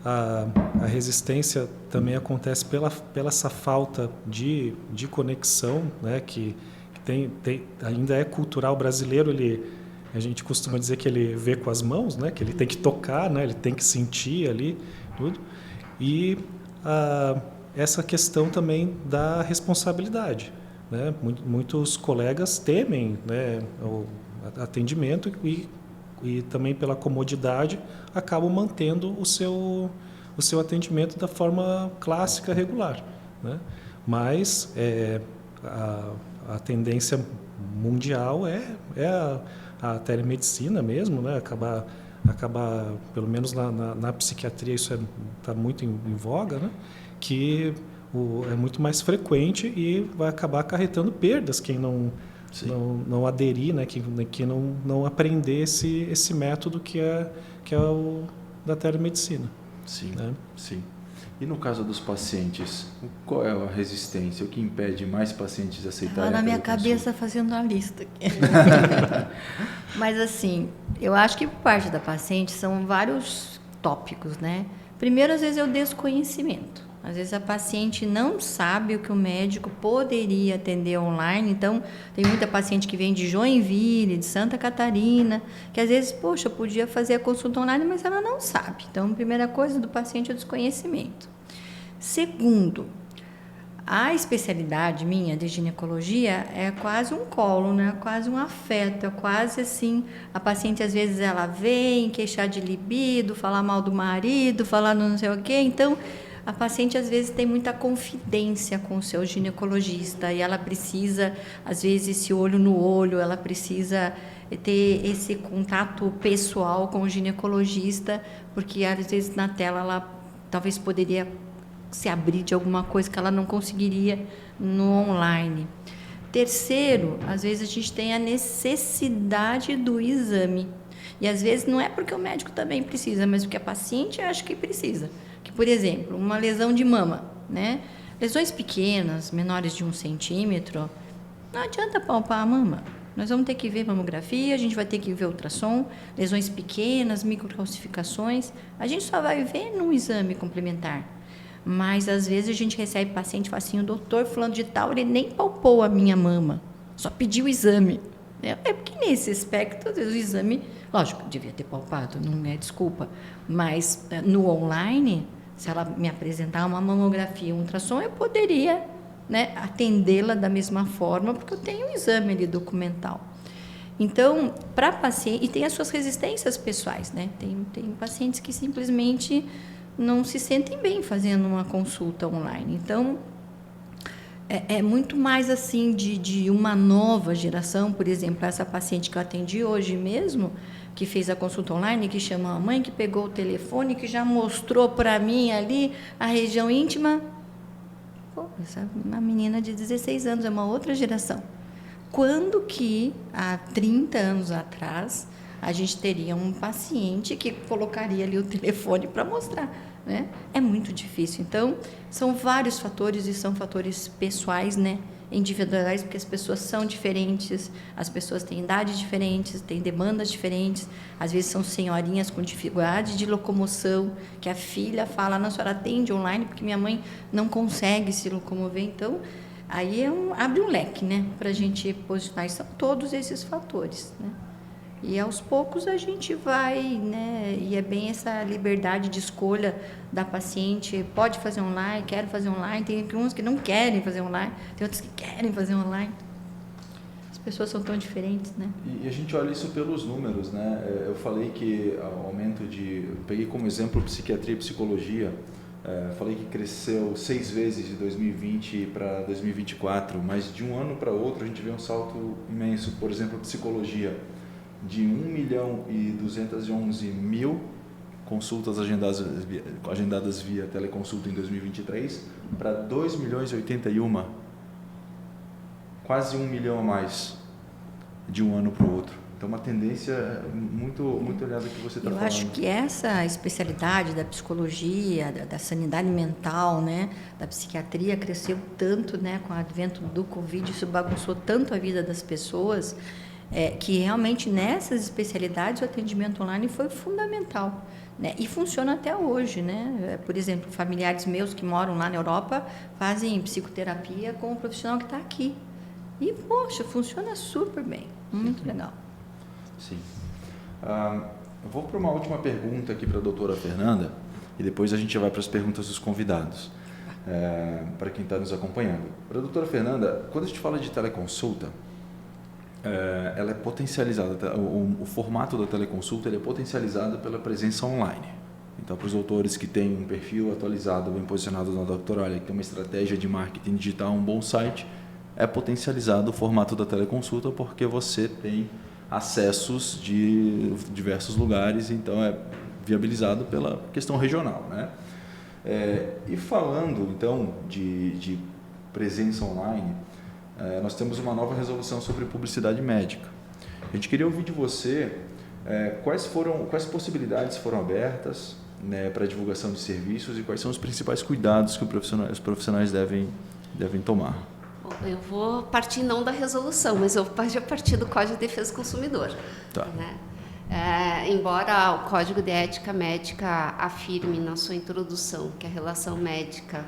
A resistência também acontece pela essa falta de conexão, né, que ainda é cultural brasileiro. A gente costuma dizer que ele vê com as mãos, né, que ele tem que tocar, né, ele tem que sentir ali tudo. E essa questão também da responsabilidade, né? Muitos colegas temem, né, o atendimento e também pela comodidade acabam mantendo o seu atendimento da forma clássica, regular, né? Mas a tendência mundial é a telemedicina mesmo, né? Acabar pelo menos na psiquiatria isso está muito em voga, né? Que é muito mais frequente e vai acabar acarretando perdas quem não aderir, né? Que não aprender esse método que é o da telemedicina. Sim, né? Sim. E no caso dos pacientes, qual é a resistência? O que impede mais pacientes de aceitarem? Estava na minha cabeça fazendo uma lista aqui. Mas assim, eu acho que por parte da paciente são vários tópicos, né? Primeiro, às vezes, é o desconhecimento. Às vezes a paciente não sabe o que o médico poderia atender online. Então, tem muita paciente que vem de Joinville, de Santa Catarina, que às vezes, poxa, podia fazer a consulta online, mas ela não sabe. Então, a primeira coisa do paciente é o desconhecimento. Segundo, a especialidade minha de ginecologia é quase um colo, né? Quase um afeto, é quase assim, a paciente às vezes ela vem queixar de libido, falar mal do marido, falar não sei o quê, então a paciente às vezes tem muita confidência com o seu ginecologista e ela precisa, às vezes, esse olho no olho, ela precisa ter esse contato pessoal com o ginecologista, porque às vezes na tela ela talvez poderia se abrir de alguma coisa que ela não conseguiria no online. Terceiro, às vezes a gente tem a necessidade do exame. E às vezes não é porque o médico também precisa, mas porque a paciente acha que precisa. Que, por exemplo, uma lesão de mama, né? Lesões pequenas, menores de 1 centímetro, não adianta palpar a mama. Nós vamos ter que ver mamografia, a gente vai ter que ver ultrassom, lesões pequenas, microcalcificações, a gente só vai ver num exame complementar. Mas, às vezes, a gente recebe paciente e fala assim, o doutor fulano de tal, ele nem palpou a minha mama, só pediu o exame. É porque nesse aspecto, às vezes, o exame, lógico, devia ter palpado, não é desculpa, mas no online, se ela me apresentar uma mamografia, um ultrassom, eu poderia, né, atendê-la da mesma forma, porque eu tenho um exame ali documental. Então, para paciente, e tem as suas resistências pessoais, né? Tem pacientes que simplesmente não se sentem bem fazendo uma consulta online. Então, é muito mais assim de uma nova geração. Por exemplo, essa paciente que eu atendi hoje mesmo, que fez a consulta online, que chama a mãe, que pegou o telefone, que já mostrou para mim ali a região íntima. Pô, essa é uma menina de 16 anos, é uma outra geração. quando que há 30 anos atrás a gente teria um paciente que colocaria ali o telefone para mostrar, né? É muito difícil. Então, são vários fatores e são fatores pessoais, né? Individuais, porque as pessoas são diferentes, as pessoas têm idades diferentes, têm demandas diferentes, às vezes são senhorinhas com dificuldade de locomoção, que a filha fala, não, a senhora atende online porque minha mãe não consegue se locomover. Então, aí abre um leque, né, para a gente posicionar. E são todos esses fatores, né? E aos poucos a gente vai, né? E é bem essa liberdade de escolha da paciente. Pode fazer online, quero fazer online. Tem uns que não querem fazer online, tem outros que querem fazer online. As pessoas são tão diferentes, né? E a gente olha isso pelos números, né? Eu falei que o aumento eu peguei como exemplo psiquiatria e psicologia. Falei que cresceu 6 vezes de 2020 para 2024, mas de um ano para outro a gente vê um salto imenso. Por exemplo, psicologia, de 1.211.000 consultas agendadas via teleconsulta em 2023 para 2.081.000, quase 1 milhão a mais de um ano para o outro. Então, uma tendência muito olhada que você está falando. Eu acho que essa especialidade da psicologia, da sanidade mental, né, da psiquiatria, cresceu tanto, né, com o advento do Covid, isso bagunçou tanto a vida das pessoas, que realmente nessas especialidades o atendimento online foi fundamental, né? E funciona até hoje, né? Por exemplo, familiares meus que moram lá na Europa fazem psicoterapia com o profissional que está aqui. E, poxa, funciona super bem, muito legal. Sim. Eu vou para uma última pergunta aqui para a doutora Fernanda e depois a gente vai para as perguntas dos convidados, para quem está nos acompanhando. Para a doutora Fernanda, quando a gente fala de teleconsulta, ela é potencializada, o formato da teleconsulta ele é potencializado pela presença online. Então, para os doutores que têm um perfil atualizado, bem posicionado na Doctorale, que tem uma estratégia de marketing digital, um bom site, é potencializado o formato da teleconsulta porque você tem acessos de diversos lugares, então é viabilizado pela questão regional, né? E falando, então, de presença online, nós temos uma nova resolução sobre publicidade médica. A gente queria ouvir de você quais possibilidades foram abertas, né, para a divulgação de serviços e quais são os principais cuidados que os profissionais devem tomar. Eu vou partir não da resolução, mas eu vou partir do Código de Defesa do Consumidor. Tá. Né? Embora o Código de Ética Médica afirme na sua introdução que a relação médica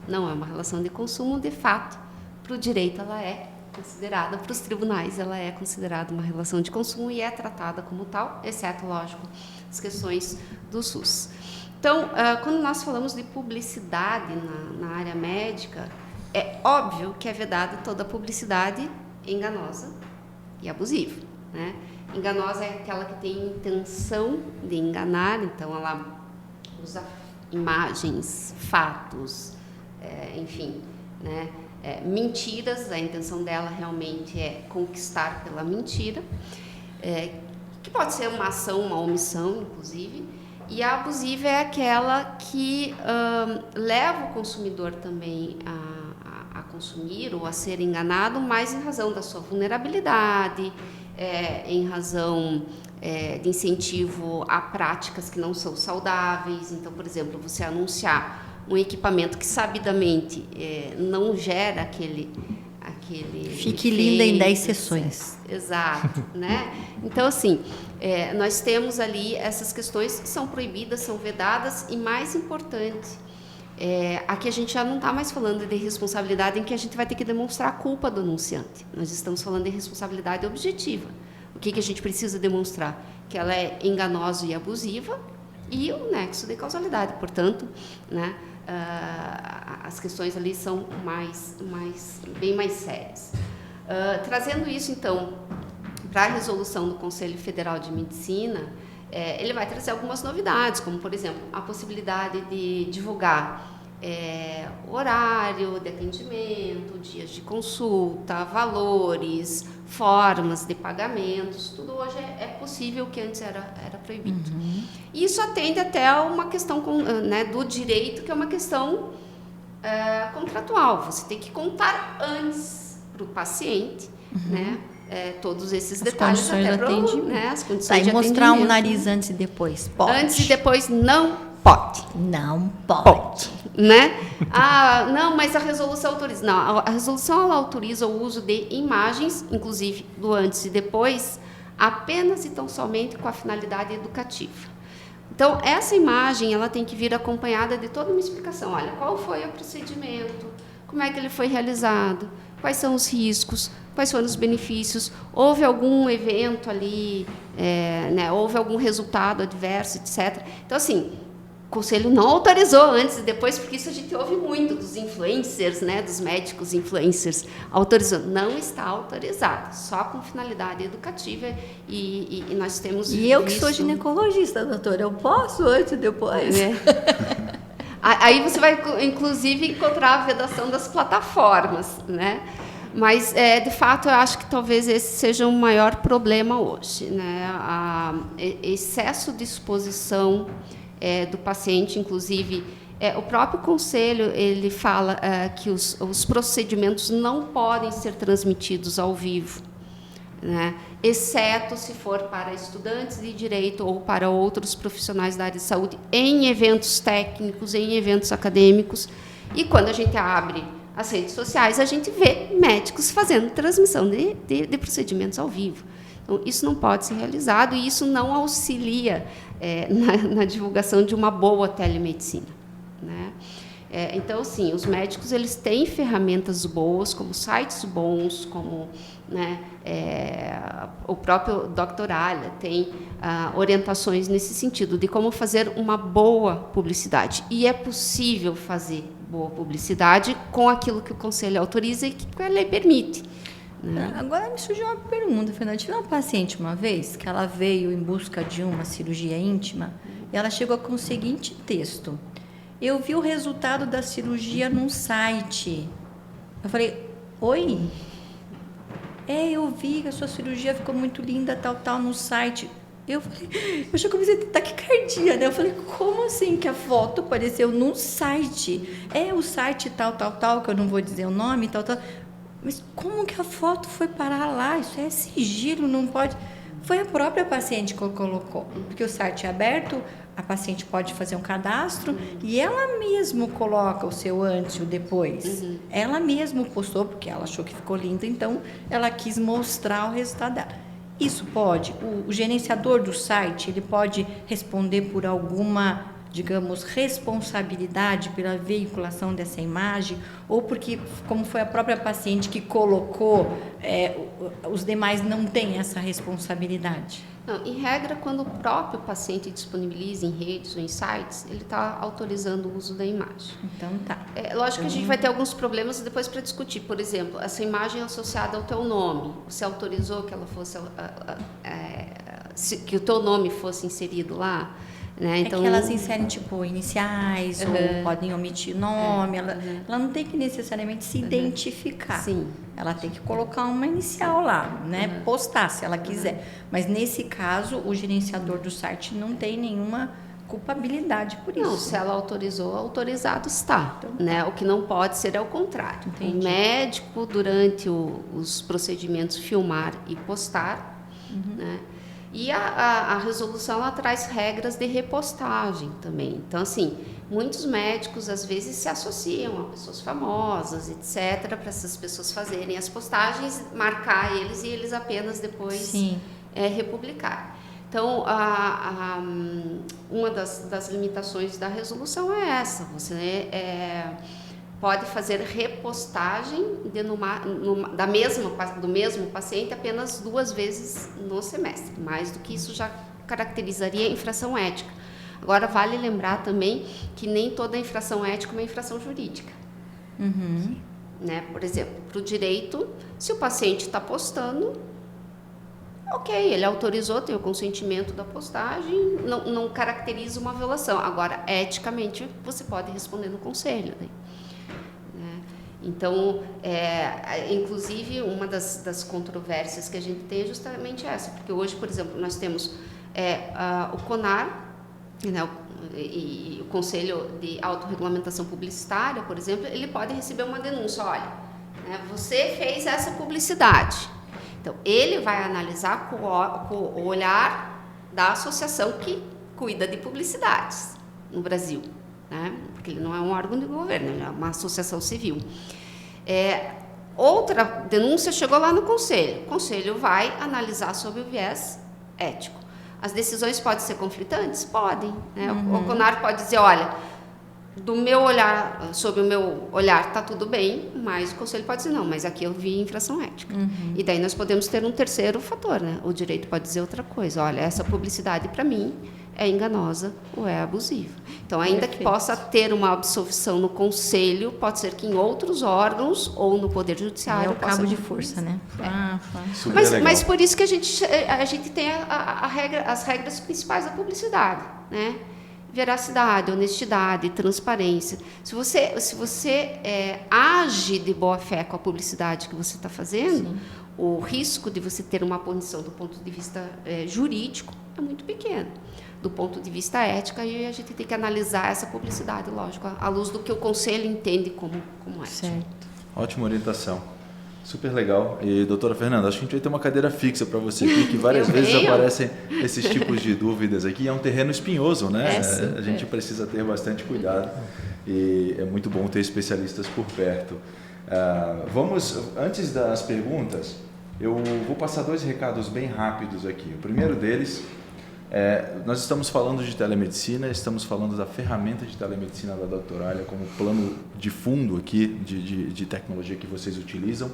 não é uma relação de consumo, de fato, para o direito ela é considerada, para os tribunais ela é considerada uma relação de consumo e é tratada como tal, exceto, lógico, as questões do SUS. Então, quando nós falamos de publicidade na área médica, é óbvio que é vedada toda publicidade enganosa e abusiva, né? Enganosa é aquela que tem intenção de enganar, então ela usa imagens, fatos, enfim, né? Mentiras, a intenção dela realmente é conquistar pela mentira, que pode ser uma ação, uma omissão, inclusive, e a abusiva é aquela que leva o consumidor também a consumir ou a ser enganado, mas em razão da sua vulnerabilidade, em razão de incentivo a práticas que não são saudáveis. Então, por exemplo, você anunciar um equipamento que sabidamente não gera aquele Fique efeito, linda em 10 sessões. Exato, né? Então, assim, nós temos ali essas questões que são proibidas, são vedadas e, mais importante, aqui a gente já não está mais falando de responsabilidade em que a gente vai ter que demonstrar a culpa do anunciante. Nós estamos falando de responsabilidade objetiva. O que a gente precisa demonstrar? Que ela é enganosa e abusiva e o nexo de causalidade. Portanto, né, as questões ali são bem mais sérias. Trazendo isso, então, para a resolução do Conselho Federal de Medicina, ele vai trazer algumas novidades, como, por exemplo, a possibilidade de divulgar horário de atendimento, dias de consulta, valores, formas de pagamentos, tudo hoje é possível, que antes era proibido. Uhum. E isso atende até a uma questão do direito, que é uma questão contratual. Você tem que contar antes para o paciente né? Todos esses As detalhes condições até de atendimento. né? As condições Tá, e de mostrar um atendimento. nariz antes e depois, pode? Antes e depois não pode. Não pode. Né? Não, mas a resolução autoriza. Não, a resolução ela autoriza o uso de imagens, inclusive do antes e depois, apenas e tão somente com a finalidade educativa. Então, essa imagem ela tem que vir acompanhada de toda uma explicação. Olha, qual foi o procedimento, como é que ele foi realizado, quais são os riscos, quais foram os benefícios, houve algum evento ali, né, houve algum resultado adverso, etc. Então, assim, o Conselho não autorizou antes e depois, porque isso a gente ouve muito dos influencers, né, dos médicos influencers, autorizou. Não está autorizado, só com finalidade educativa e nós temos E eu que sou ginecologista, doutora, eu posso antes e depois? Aí você vai, inclusive, encontrar a vedação das plataformas, né? Mas, de fato, eu acho que talvez esse seja o maior problema hoje, né? Excesso de exposição do paciente, inclusive, o próprio conselho ele fala que os procedimentos não podem ser transmitidos ao vivo, né? Exceto se for para estudantes de direito ou para outros profissionais da área de saúde, em eventos técnicos, em eventos acadêmicos. E quando a gente abre as redes sociais, a gente vê médicos fazendo transmissão de procedimentos ao vivo. Então, isso não pode ser realizado e isso não auxilia na divulgação de uma boa telemedicina, né? Então, sim, os médicos eles têm ferramentas boas, como sites bons, como, né, o próprio Dr. Alia tem orientações nesse sentido, de como fazer uma boa publicidade. E é possível fazer boa publicidade com aquilo que o Conselho autoriza e que a lei permite. Agora me surgiu uma pergunta, Fernanda. Eu tive uma paciente uma vez que ela veio em busca de uma cirurgia íntima e ela chegou com o seguinte texto: eu vi o resultado da cirurgia num site. Eu falei, oi? Eu vi que a sua cirurgia ficou muito linda, tal, no site. Eu falei, eu já comecei a ter taquicardia, né? Eu falei, como assim que a foto apareceu num site? O site tal, que eu não vou dizer o nome, tal. Mas como que a foto foi parar lá? Isso é sigilo, não pode... Foi a própria paciente que colocou, porque o site é aberto, a paciente pode fazer um cadastro e ela mesma coloca o seu antes e o depois. Ela mesma postou, porque ela achou que ficou linda, então ela quis mostrar o resultado dela. Isso pode, o gerenciador do site, ele pode responder por alguma, digamos, responsabilidade pela veiculação dessa imagem, ou porque, como foi a própria paciente que colocou, os demais não têm essa responsabilidade? Não, em regra, quando o próprio paciente disponibiliza em redes ou em sites, ele está autorizando o uso da imagem. Então, tá. Lógico que a gente vai ter alguns problemas depois para discutir. Por exemplo, essa imagem é associada ao teu nome. Você autorizou que ela fosse, que o teu nome fosse inserido lá? Né? Então, que elas inserem, tipo, iniciais, ou podem omitir nome, ela não tem que necessariamente se identificar. Sim. Ela tem que colocar uma inicial lá, né? Postar, se ela quiser. Mas, nesse caso, o gerenciador do site não tem nenhuma culpabilidade por isso. Não, se ela autorizou, autorizado está. Então, né? O que não pode ser é o contrário. Entendi. O médico, durante os procedimentos, filmar e postar, né? E a resolução ela traz regras de repostagem também. Então, assim, muitos médicos às vezes se associam a pessoas famosas, etc., para essas pessoas fazerem as postagens, marcar eles e eles apenas depois republicar. Então, uma das limitações da resolução é essa: você pode fazer repostagem do mesmo paciente apenas 2 vezes no semestre. Mais do que isso já caracterizaria infração ética. Agora, vale lembrar também que nem toda infração ética é uma infração jurídica. Né? Por exemplo, para o direito, se o paciente está postando, ok, ele autorizou, tem o consentimento da postagem, não caracteriza uma violação. Agora, eticamente, você pode responder no conselho, né? Então, inclusive, uma das controvérsias que a gente tem é justamente essa, porque hoje, por exemplo, nós temos o CONAR, né, e o Conselho de Autorregulamentação Publicitária, por exemplo, ele pode receber uma denúncia: olha, né, você fez essa publicidade, Então, ele vai analisar com o olhar da associação que cuida de publicidades no Brasil, né? Porque ele não é um órgão de governo, ele é uma associação civil. Outra denúncia chegou lá no Conselho. O Conselho vai analisar sob o viés ético. As decisões podem ser conflitantes? Podem, né? O CONAR pode dizer, olha, do meu olhar, sob o meu olhar, está tudo bem, mas o Conselho pode dizer, não, mas aqui eu vi infração ética. E daí nós podemos ter um terceiro fator, né? O direito pode dizer outra coisa, olha, essa publicidade para mim é enganosa ou é abusiva. Então, ainda que possa ter uma absolvição no Conselho, pode ser que em outros órgãos ou no Poder Judiciário... É o cabo de força, né? Mas por isso que a gente tem as regras principais da publicidade, né? Veracidade, honestidade, transparência. Se você age de boa fé com a publicidade que você está fazendo, sim, o risco de você ter uma punição do ponto de vista jurídico é muito pequeno. Do ponto de vista ético, aí a gente tem que analisar essa publicidade, lógico, à luz do que o Conselho entende como ético. Certo. Ótima orientação. Super legal. E, doutora Fernanda, acho que a gente vai ter uma cadeira fixa para você aqui, que várias vezes aparecem esses tipos de dúvidas aqui. É um terreno espinhoso, né? A gente precisa ter bastante cuidado e é muito bom ter especialistas por perto. Antes das perguntas, eu vou passar 2 recados bem rápidos aqui. O primeiro deles nós estamos falando de telemedicina, estamos falando da ferramenta de telemedicina da Doctoralia como plano de fundo aqui de tecnologia que vocês utilizam.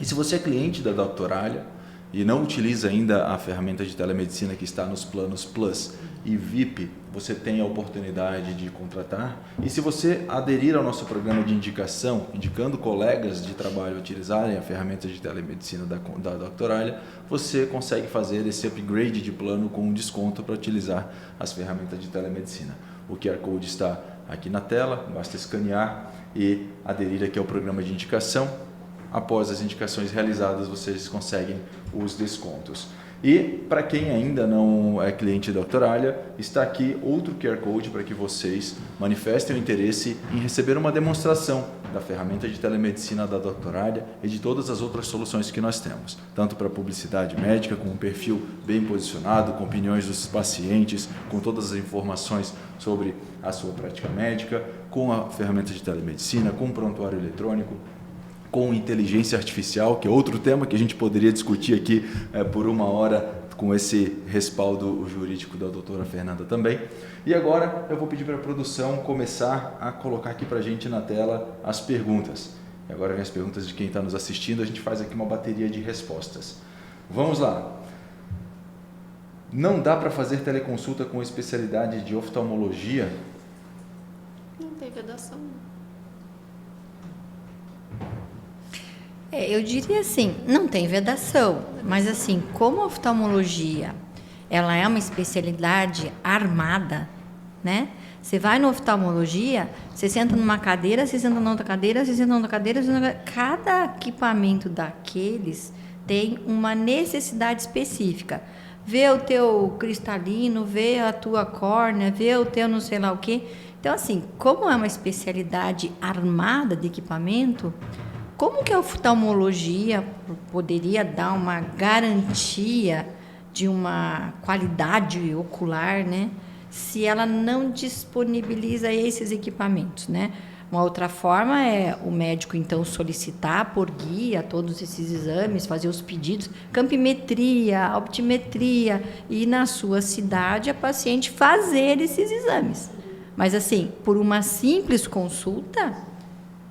E se você é cliente da Doctoralia e não utiliza ainda a ferramenta de telemedicina que está nos planos Plus e VIP, você tem a oportunidade de contratar. E se você aderir ao nosso programa de indicação, indicando colegas de trabalho a utilizarem a ferramenta de telemedicina da Doctoralia, você consegue fazer esse upgrade de plano com um desconto para utilizar as ferramentas de telemedicina. O QR Code está aqui na tela, basta escanear e aderir aqui ao programa de indicação. Após as indicações realizadas, vocês conseguem os descontos. E, para quem ainda não é cliente da Doctoralia, está aqui outro QR Code para que vocês manifestem o interesse em receber uma demonstração da ferramenta de telemedicina da Doctoralia e de todas as outras soluções que nós temos, tanto para publicidade médica, com um perfil bem posicionado, com opiniões dos pacientes, com todas as informações sobre a sua prática médica, com a ferramenta de telemedicina, com o prontuário eletrônico, com inteligência artificial, que é outro tema que a gente poderia discutir aqui por 1 hora, com esse respaldo jurídico da doutora Fernanda também. E agora eu vou pedir para a produção começar a colocar aqui para a gente na tela as perguntas. E agora vem as perguntas de quem está nos assistindo, a gente faz aqui uma bateria de respostas. Vamos lá. Não dá para fazer teleconsulta com especialidade de oftalmologia? Não tem vedação. Eu diria assim, não tem vedação, mas assim, como a oftalmologia, ela é uma especialidade armada, né? Você vai na oftalmologia, você senta numa cadeira, você senta na outra cadeira, você senta na outra cadeira, cada equipamento daqueles tem uma necessidade específica. Vê o teu cristalino, vê a tua córnea, vê o teu não sei lá o quê. Então, assim, como é uma especialidade armada de equipamento, como que a oftalmologia poderia dar uma garantia de uma qualidade ocular, né, se ela não disponibiliza esses equipamentos, né? Uma outra forma é o médico, então, solicitar por guia todos esses exames, fazer os pedidos, campimetria, optimetria, e na sua cidade a paciente fazer esses exames. Mas, assim, por uma simples consulta,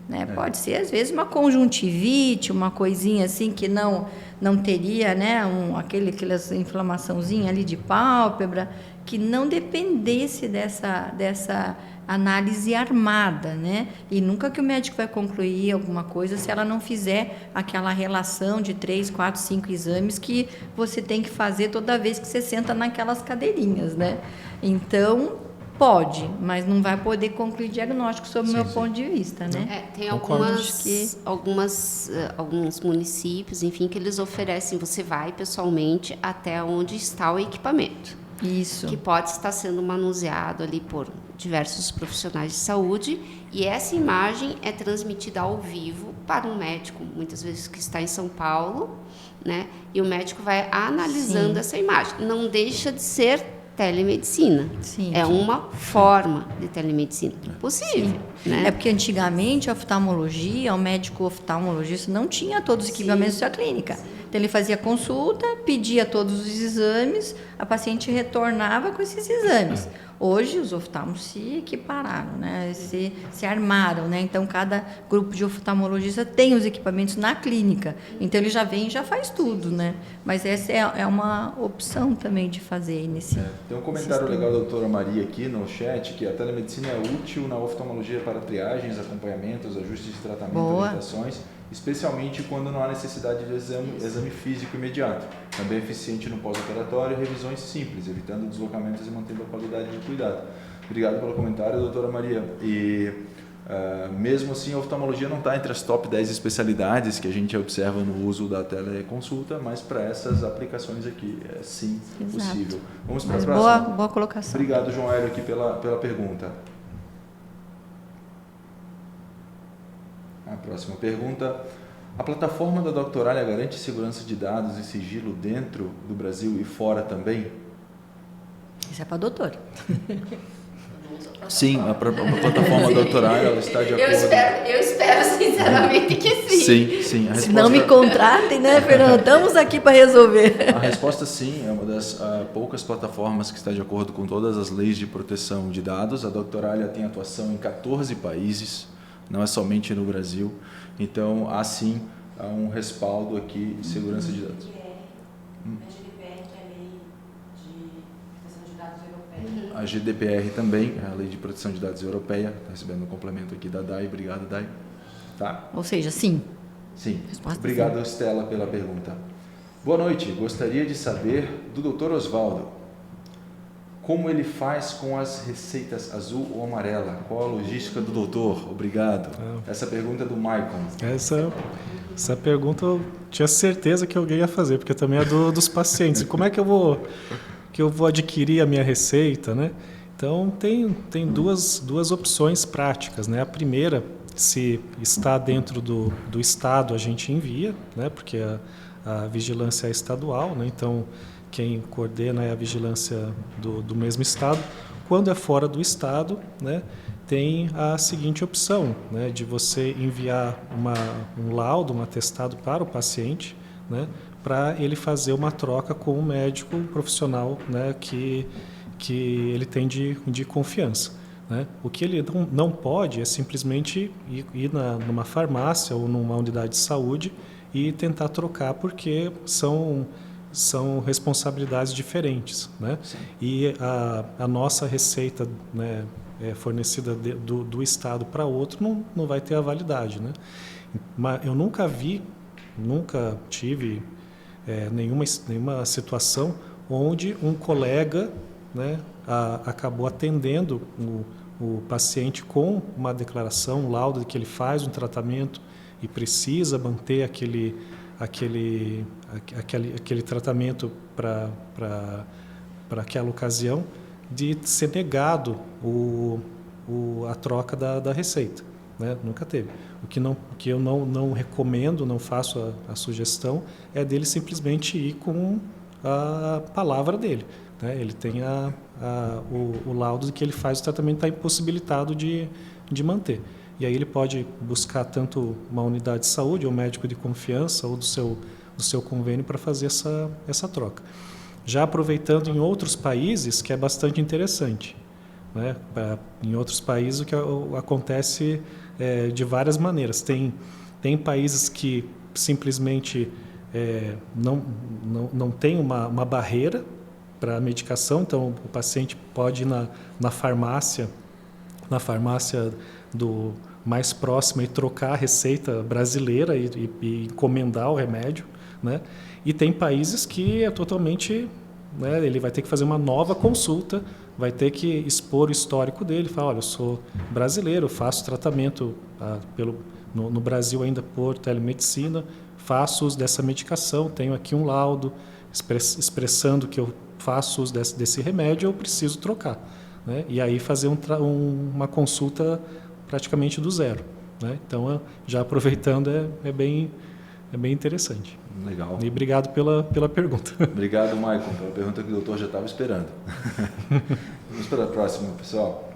né, pode ser, às vezes, uma conjuntivite, uma coisinha assim que não teria, né, aquelas inflamaçãozinha ali de pálpebra, que não dependesse dessa análise armada, né? E nunca que o médico vai concluir alguma coisa se ela não fizer aquela relação de 3, 4, 5 exames que você tem que fazer toda vez que você senta naquelas cadeirinhas, né? Então, pode, mas não vai poder concluir diagnóstico sob o meu ponto de vista, né? Tem alguns municípios, enfim, que eles oferecem, você vai pessoalmente até onde está o equipamento. Isso. Que pode estar sendo manuseado ali por diversos profissionais de saúde, e essa imagem é transmitida ao vivo para um médico, muitas vezes que está em São Paulo, né? E o médico vai analisando essa imagem. Não deixa de ser telemedicina. Sim. É uma forma de telemedicina possível. Né? É porque antigamente a oftalmologia, o médico oftalmologista não tinha todos os equipamentos da clínica. Então ele fazia consulta, pedia todos os exames, a paciente retornava com esses exames. Hoje os oftalmos se equipararam, né? se armaram, né? Então cada grupo de oftalmologista tem os equipamentos na clínica. Então ele já vem e já faz tudo, né? Mas essa é uma opção também de fazer nesse. Tem um comentário legal da doutora Maria aqui no chat, que a telemedicina é útil na oftalmologia para triagens, acompanhamentos, ajustes de tratamento, orientações, especialmente quando não há necessidade de exame físico imediato. Também é eficiente no pós-operatório e revisões simples, evitando deslocamentos e mantendo a qualidade de cuidado. Obrigado pelo comentário, doutora Maria. E mesmo assim, a oftalmologia não está entre as top 10 especialidades que a gente observa no uso da teleconsulta, mas para essas aplicações aqui é sim possível. Vamos para a próxima. Boa colocação. Obrigado, João Hélio, aqui pela pergunta. A próxima pergunta. A plataforma da Doctoralia garante segurança de dados e sigilo dentro do Brasil e fora também? Isso é para doutor. Sim, a plataforma da Doctoralia ela está de acordo. Eu espero sinceramente que sim. Sim. A resposta... Se não me contratem, né, Fernando? Estamos aqui para resolver. A resposta sim, é uma das poucas plataformas que está de acordo com todas as leis de proteção de dados. A Doctoralia tem atuação em 14 países, não é somente no Brasil. Então, há sim um respaldo aqui de segurança de dados. A GDPR, que é a Lei de Proteção de Dados Europeia. A GDPR também, a Lei de Proteção de Dados Europeia, está recebendo um complemento aqui da Dai. Obrigado, Dai. Tá? Ou seja, sim. Sim. Resposta Obrigado, sim. Estela, pela pergunta. Boa noite. Gostaria de saber do Dr. Osvaldo como ele faz com as receitas azul ou amarela. Qual a logística do doutor? Obrigado. Essa pergunta é do Maicon. Essa pergunta eu tinha certeza que alguém ia fazer, porque também é dos pacientes. Como é que eu vou adquirir a minha receita, né? Então, tem duas opções práticas, né? A primeira, se está dentro do estado, a gente envia, né? Porque a vigilância é estadual, né? Então, quem coordena é a vigilância do mesmo estado. Quando é fora do estado, né, tem a seguinte opção, né, de você enviar um laudo, um atestado para o paciente, né, para ele fazer uma troca com um médico profissional, né, que ele tem de confiança. Né? O que ele não pode é simplesmente ir numa farmácia ou numa unidade de saúde e tentar trocar, porque são responsabilidades diferentes, né? E a nossa receita, né, fornecida do estado para outro não vai ter a validade, né? Mas eu nunca tive nenhuma situação onde um colega, né, acabou atendendo o paciente com uma declaração, um laudo de que ele faz um tratamento e precisa manter aquele tratamento para aquela ocasião, de ser negado a troca da receita. Né? Nunca teve. O que eu não recomendo, não faço a sugestão, é dele simplesmente ir com a palavra dele. Né? Ele tem o laudo de que ele faz o tratamento, está impossibilitado de manter. E aí ele pode buscar tanto uma unidade de saúde, ou um médico de confiança, ou do seu convênio para fazer essa troca. Já aproveitando em outros países, que é bastante interessante. Né? Em outros países o que acontece de várias maneiras. Tem países que simplesmente não tem uma barreira para a medicação, então o paciente pode ir na farmácia do mais próxima e trocar a receita brasileira e encomendar o remédio, né? E tem países que é totalmente, né, ele vai ter que fazer uma nova consulta, vai ter que expor o histórico dele, falar, olha, eu sou brasileiro, faço tratamento no Brasil ainda por telemedicina, faço uso dessa medicação, tenho aqui um laudo expressando que eu faço uso desse remédio, eu preciso trocar. Né? E aí fazer uma consulta praticamente do zero. né? Então, já aproveitando, é bem interessante. Legal. E obrigado pela pergunta. Obrigado, Maicon, pela pergunta que o doutor já estava esperando. Vamos para a próxima, pessoal.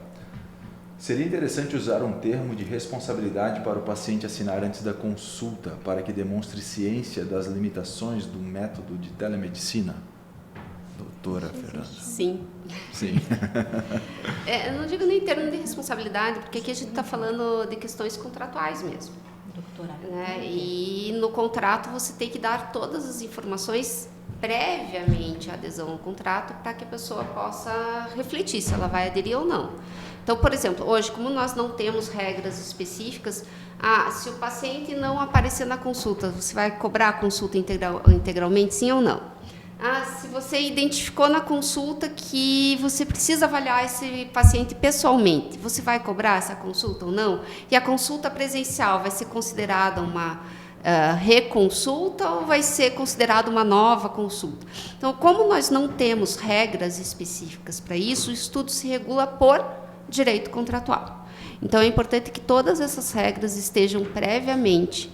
Seria interessante usar um termo de responsabilidade para o paciente assinar antes da consulta, para que demonstre ciência das limitações do método de telemedicina? Doutora Fernanda. Sim. Sim. Eu não digo nem termo de responsabilidade, porque aqui a gente está falando de questões contratuais mesmo. Né? E no contrato você tem que dar todas as informações previamente à adesão ao contrato para que a pessoa possa refletir se ela vai aderir ou não. Então, por exemplo, hoje, como nós não temos regras específicas, se o paciente não aparecer na consulta, você vai cobrar a consulta integralmente, sim ou não? Se você identificou na consulta que você precisa avaliar esse paciente pessoalmente, você vai cobrar essa consulta ou não? E a consulta presencial vai ser considerada uma reconsulta ou vai ser considerada uma nova consulta? Então, como nós não temos regras específicas para isso, o estudo se regula por direito contratual. Então, é importante que todas essas regras estejam previamente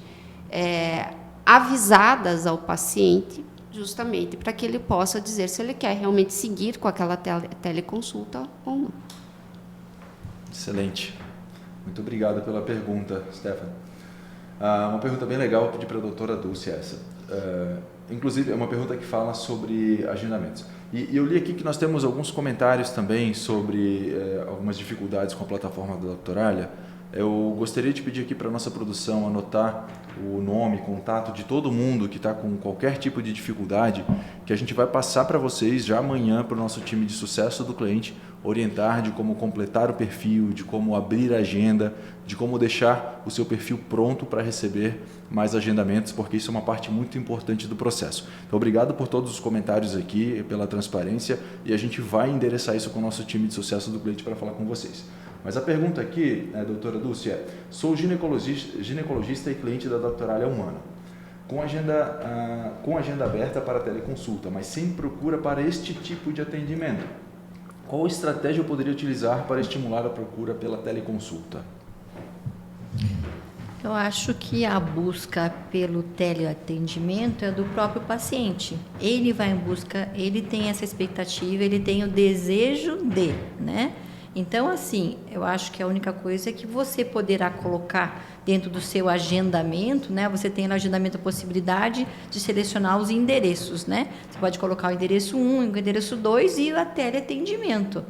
avisadas ao paciente, justamente para que ele possa dizer se ele quer realmente seguir com aquela teleconsulta ou não. Excelente. Muito obrigado pela pergunta, Stephanie. Uma pergunta bem legal, eu pedi para a doutora Dulce essa. Inclusive, é uma pergunta que fala sobre agendamentos. E eu li aqui que nós temos alguns comentários também sobre algumas dificuldades com a plataforma da Doutoralha. Eu gostaria de pedir aqui para a nossa produção anotar o nome, contato de todo mundo que está com qualquer tipo de dificuldade, que a gente vai passar para vocês já amanhã para o nosso time de sucesso do cliente, orientar de como completar o perfil, de como abrir a agenda, de como deixar o seu perfil pronto para receber mais agendamentos, porque isso é uma parte muito importante do processo. Então, obrigado por todos os comentários aqui, pela transparência, e a gente vai endereçar isso com o nosso time de sucesso do cliente para falar com vocês. Mas a pergunta aqui, doutora Dulce, sou ginecologista e cliente da Doutoralha Humana, com agenda aberta para teleconsulta, mas sem procura para este tipo de atendimento. Qual estratégia eu poderia utilizar para estimular a procura pela teleconsulta? Eu acho que a busca pelo teleatendimento é do próprio paciente. Ele vai em busca, ele tem essa expectativa, ele tem o desejo de, né? Então, assim, eu acho que a única coisa é que você poderá colocar dentro do seu agendamento, né? Você tem no agendamento a possibilidade de selecionar os endereços, né? Você pode colocar o endereço 1, o endereço 2 e o teleatendimento.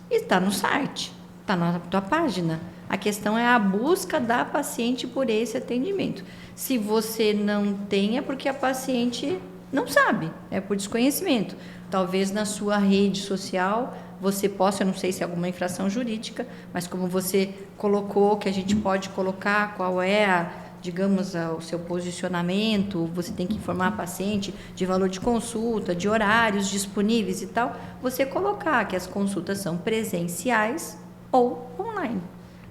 E está no site, está na tua página. A questão é a busca da paciente por esse atendimento. Se você não tem, é porque a paciente não sabe, é por desconhecimento. Talvez na sua rede social você possa, eu não sei se é alguma infração jurídica, mas como você colocou, que a gente pode colocar qual é, digamos, o seu posicionamento, você tem que informar a paciente de valor de consulta, de horários disponíveis e tal, você colocar que as consultas são presenciais ou online.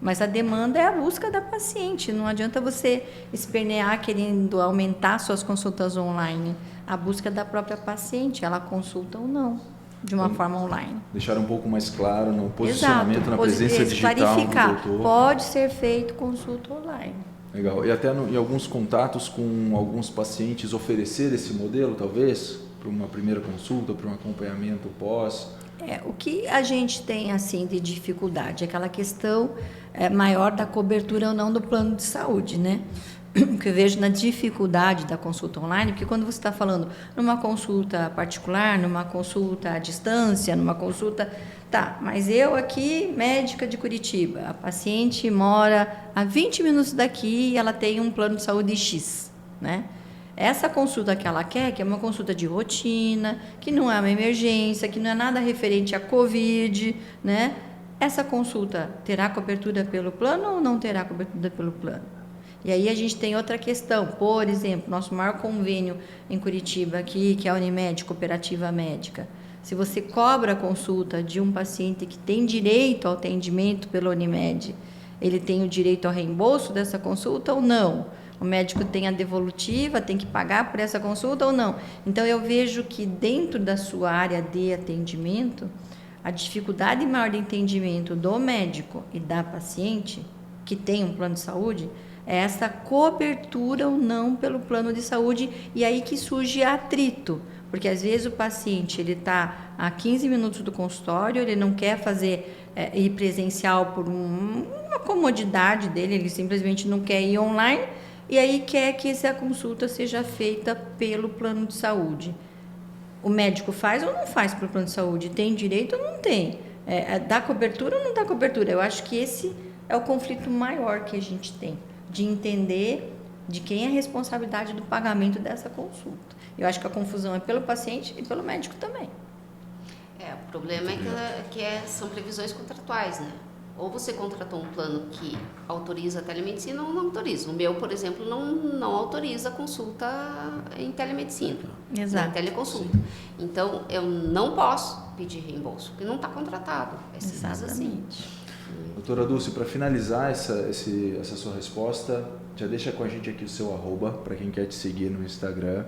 Mas a demanda é a busca da paciente, não adianta você espernear querendo aumentar suas consultas online. A busca da própria paciente, ela consulta ou não, de uma forma online. Deixar um pouco mais claro no posicionamento, na presença digital clarificar, do doutor. pode ser feito consulta online. Legal. E até em alguns contatos com alguns pacientes oferecer esse modelo, talvez, para uma primeira consulta, para um acompanhamento pós. O que a gente tem assim de dificuldade é aquela questão maior da cobertura ou não do plano de saúde, né? O que eu vejo na dificuldade da consulta online, porque quando você está falando numa consulta particular, numa consulta à distância, numa consulta... Tá, mas eu aqui, médica de Curitiba, a paciente mora a 20 minutos daqui e ela tem um plano de saúde X, né? Essa consulta que ela quer, que é uma consulta de rotina, que não é uma emergência, que não é nada referente à Covid, né? Essa consulta terá cobertura pelo plano ou não terá cobertura pelo plano? E aí a gente tem outra questão, por exemplo, nosso maior convênio em Curitiba aqui, que é a Unimed, Cooperativa Médica. Se você cobra a consulta de um paciente que tem direito ao atendimento pela Unimed, ele tem o direito ao reembolso dessa consulta ou não? O médico tem a devolutiva, tem que pagar por essa consulta ou não? Então, eu vejo que dentro da sua área de atendimento, a dificuldade maior de entendimento do médico e da paciente que tem um plano de saúde é essa cobertura ou não pelo plano de saúde, e aí que surge atrito, porque às vezes o paciente ele está a 15 minutos do consultório, ele não quer fazer ir presencial por uma comodidade dele, ele simplesmente não quer ir online, e aí quer que essa consulta seja feita pelo plano de saúde. O médico faz ou não faz para o plano de saúde? Tem direito ou não tem? Dá cobertura ou não dá cobertura? Eu acho que esse é o conflito maior que a gente tem, de entender de quem é a responsabilidade do pagamento dessa consulta. Eu acho que a confusão é pelo paciente e pelo médico também. O problema é que são previsões contratuais, né? Ou você contratou um plano que autoriza a telemedicina ou não autoriza. O meu, por exemplo, não autoriza a consulta em telemedicina. Exato. Né? Teleconsulta. Então, eu não posso pedir reembolso, porque não está contratado. É simples assim. Doutora Dulce, para finalizar essa sua resposta, já deixa com a gente aqui o seu @ para quem quer te seguir no Instagram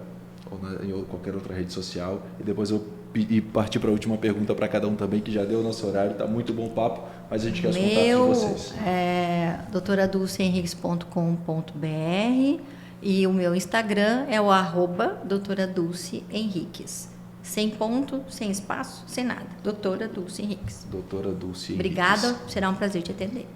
ou qualquer outra rede social. E depois eu partir para a última pergunta para cada um também, que já deu o nosso horário. Está muito bom o papo, mas a gente quer os contatos de vocês. É doutoradulcehenriques.com.br e o meu Instagram é o @doutoradulcehenriques. Sem ponto, sem espaço, sem nada. Doutora Dulce Henriques. Doutora Dulce Henriques. Obrigada, será um prazer te atender.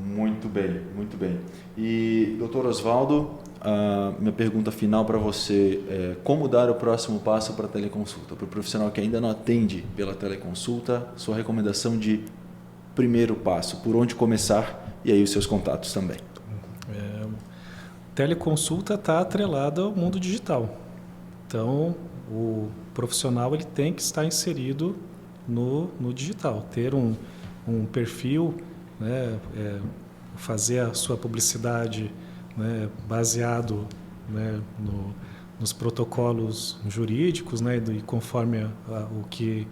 Muito bem, muito bem. E, doutor Osvaldo, a minha pergunta final para você é: como dar o próximo passo para a teleconsulta? Para o profissional que ainda não atende pela teleconsulta, sua recomendação de primeiro passo, por onde começar, e aí os seus contatos também. Teleconsulta está atrelada ao mundo digital. Então, o profissional ele tem que estar inserido no digital, ter um perfil, né, fazer a sua publicidade, né, baseado, né, nos protocolos jurídicos, né, e conforme o que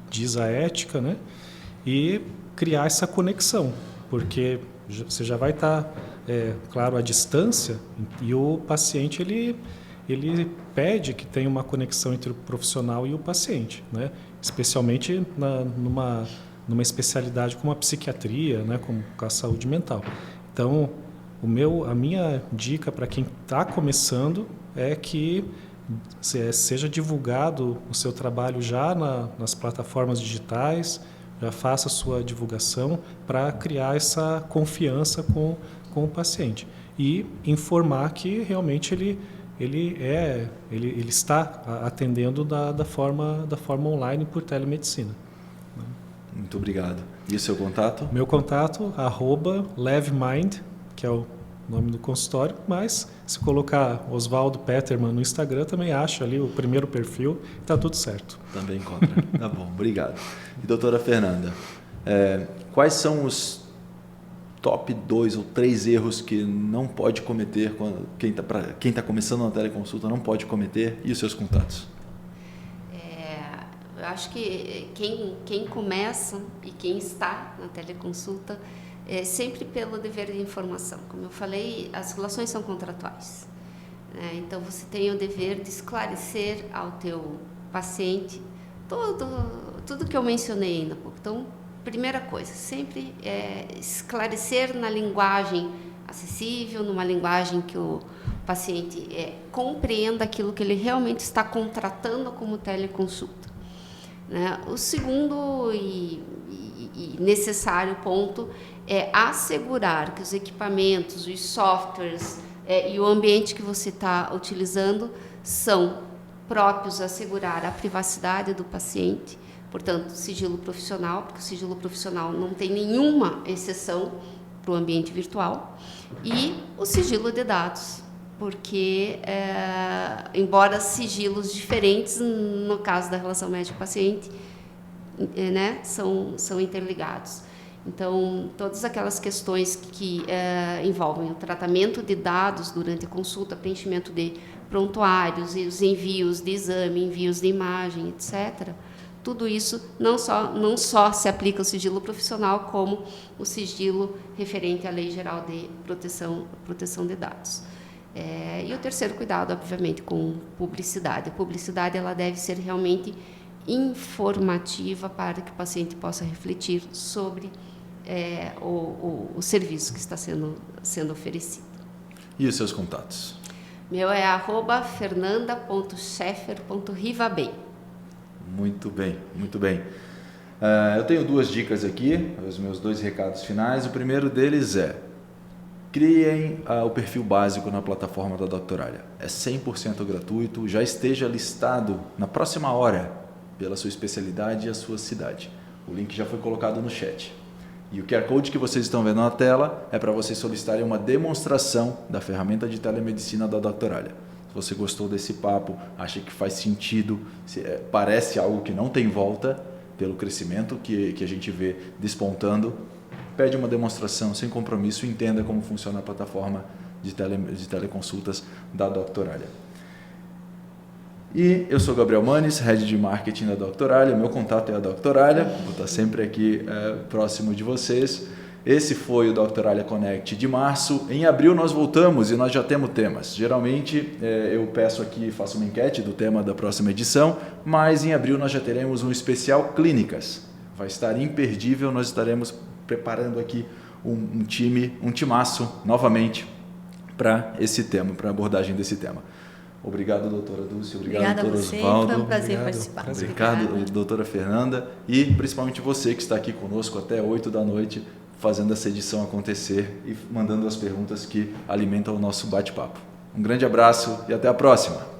diz a ética, né, e criar essa conexão, porque você já vai estar, claro, à distância, e o paciente ele pede que tenha uma conexão entre o profissional e o paciente, né? Especialmente numa especialidade como a psiquiatria, né? Como a saúde mental. Então, a minha dica para quem está começando é que seja divulgado o seu trabalho já nas plataformas digitais, já faça a sua divulgação para criar essa confiança com o paciente e informar que realmente ele está atendendo da forma online por telemedicina. Muito obrigado. E o seu contato? Meu contato, @levmind, que é o nome do consultório, mas se colocar Osvaldo Peterman no Instagram, também acha ali o primeiro perfil, está tudo certo. Também encontra. Tá bom, obrigado. E doutora Fernanda, quais são os top 2 ou 3 erros que não pode cometer, quem está começando uma teleconsulta não pode cometer, e os seus contatos? Eu acho que quem começa e quem está na teleconsulta é sempre pelo dever de informação. Como eu falei, as relações são contratuais, né? Então você tem o dever de esclarecer ao teu paciente tudo que eu mencionei ainda há pouco. Então, primeira coisa, sempre esclarecer na linguagem acessível, numa linguagem que o paciente compreenda aquilo que ele realmente está contratando como teleconsulta, né? O segundo e necessário ponto é assegurar que os equipamentos, os softwares e o ambiente que você está utilizando são próprios a assegurar a privacidade do paciente. Portanto, sigilo profissional, porque o sigilo profissional não tem nenhuma exceção para o ambiente virtual, e o sigilo de dados, porque, embora sigilos diferentes, no caso da relação médico-paciente, né, são interligados. Então, todas aquelas questões que envolvem o tratamento de dados durante a consulta, preenchimento de prontuários, e os envios de exame, envios de imagem, etc., tudo isso não só se aplica ao sigilo profissional, como o sigilo referente à Lei Geral de Proteção de Dados. E o terceiro cuidado, obviamente, com publicidade. A publicidade ela deve ser realmente informativa para que o paciente possa refletir sobre o serviço que está sendo oferecido. E os seus contatos? Meu é @fernanda.scheffer.rivabem. Muito bem, muito bem. Eu tenho 2 dicas aqui, os meus 2 recados finais. O primeiro deles é: criem o perfil básico na plataforma da Doctoralia. É 100% gratuito, já esteja listado na próxima hora pela sua especialidade e a sua cidade. O link já foi colocado no chat. E o QR Code que vocês estão vendo na tela é para vocês solicitarem uma demonstração da ferramenta de telemedicina da Doctoralia. Se você gostou desse papo, acha que faz sentido, parece algo que não tem volta pelo crescimento que a gente vê despontando, pede uma demonstração sem compromisso e entenda como funciona a plataforma de teleconsultas da Doctoralia. E eu sou Gabriel Manes, Head de Marketing da Doctoralia. Meu contato é a Doctoralia, vou estar sempre aqui próximo de vocês. Esse foi o Doctoralia Connect de março. Em abril nós voltamos e nós já temos temas. Geralmente eu peço aqui, faço uma enquete do tema da próxima edição, mas em abril nós já teremos um especial Clínicas. Vai estar imperdível, nós estaremos preparando aqui um timaço novamente para esse tema, para a abordagem desse tema. Obrigado, doutora Dulce. Obrigado, doutor Osvaldo. Foi um prazer Obrigado. participar. Obrigado, doutora Fernanda. E principalmente você que está aqui conosco até 8 da noite, fazendo essa edição acontecer e mandando as perguntas que alimentam o nosso bate-papo. Um grande abraço e até a próxima.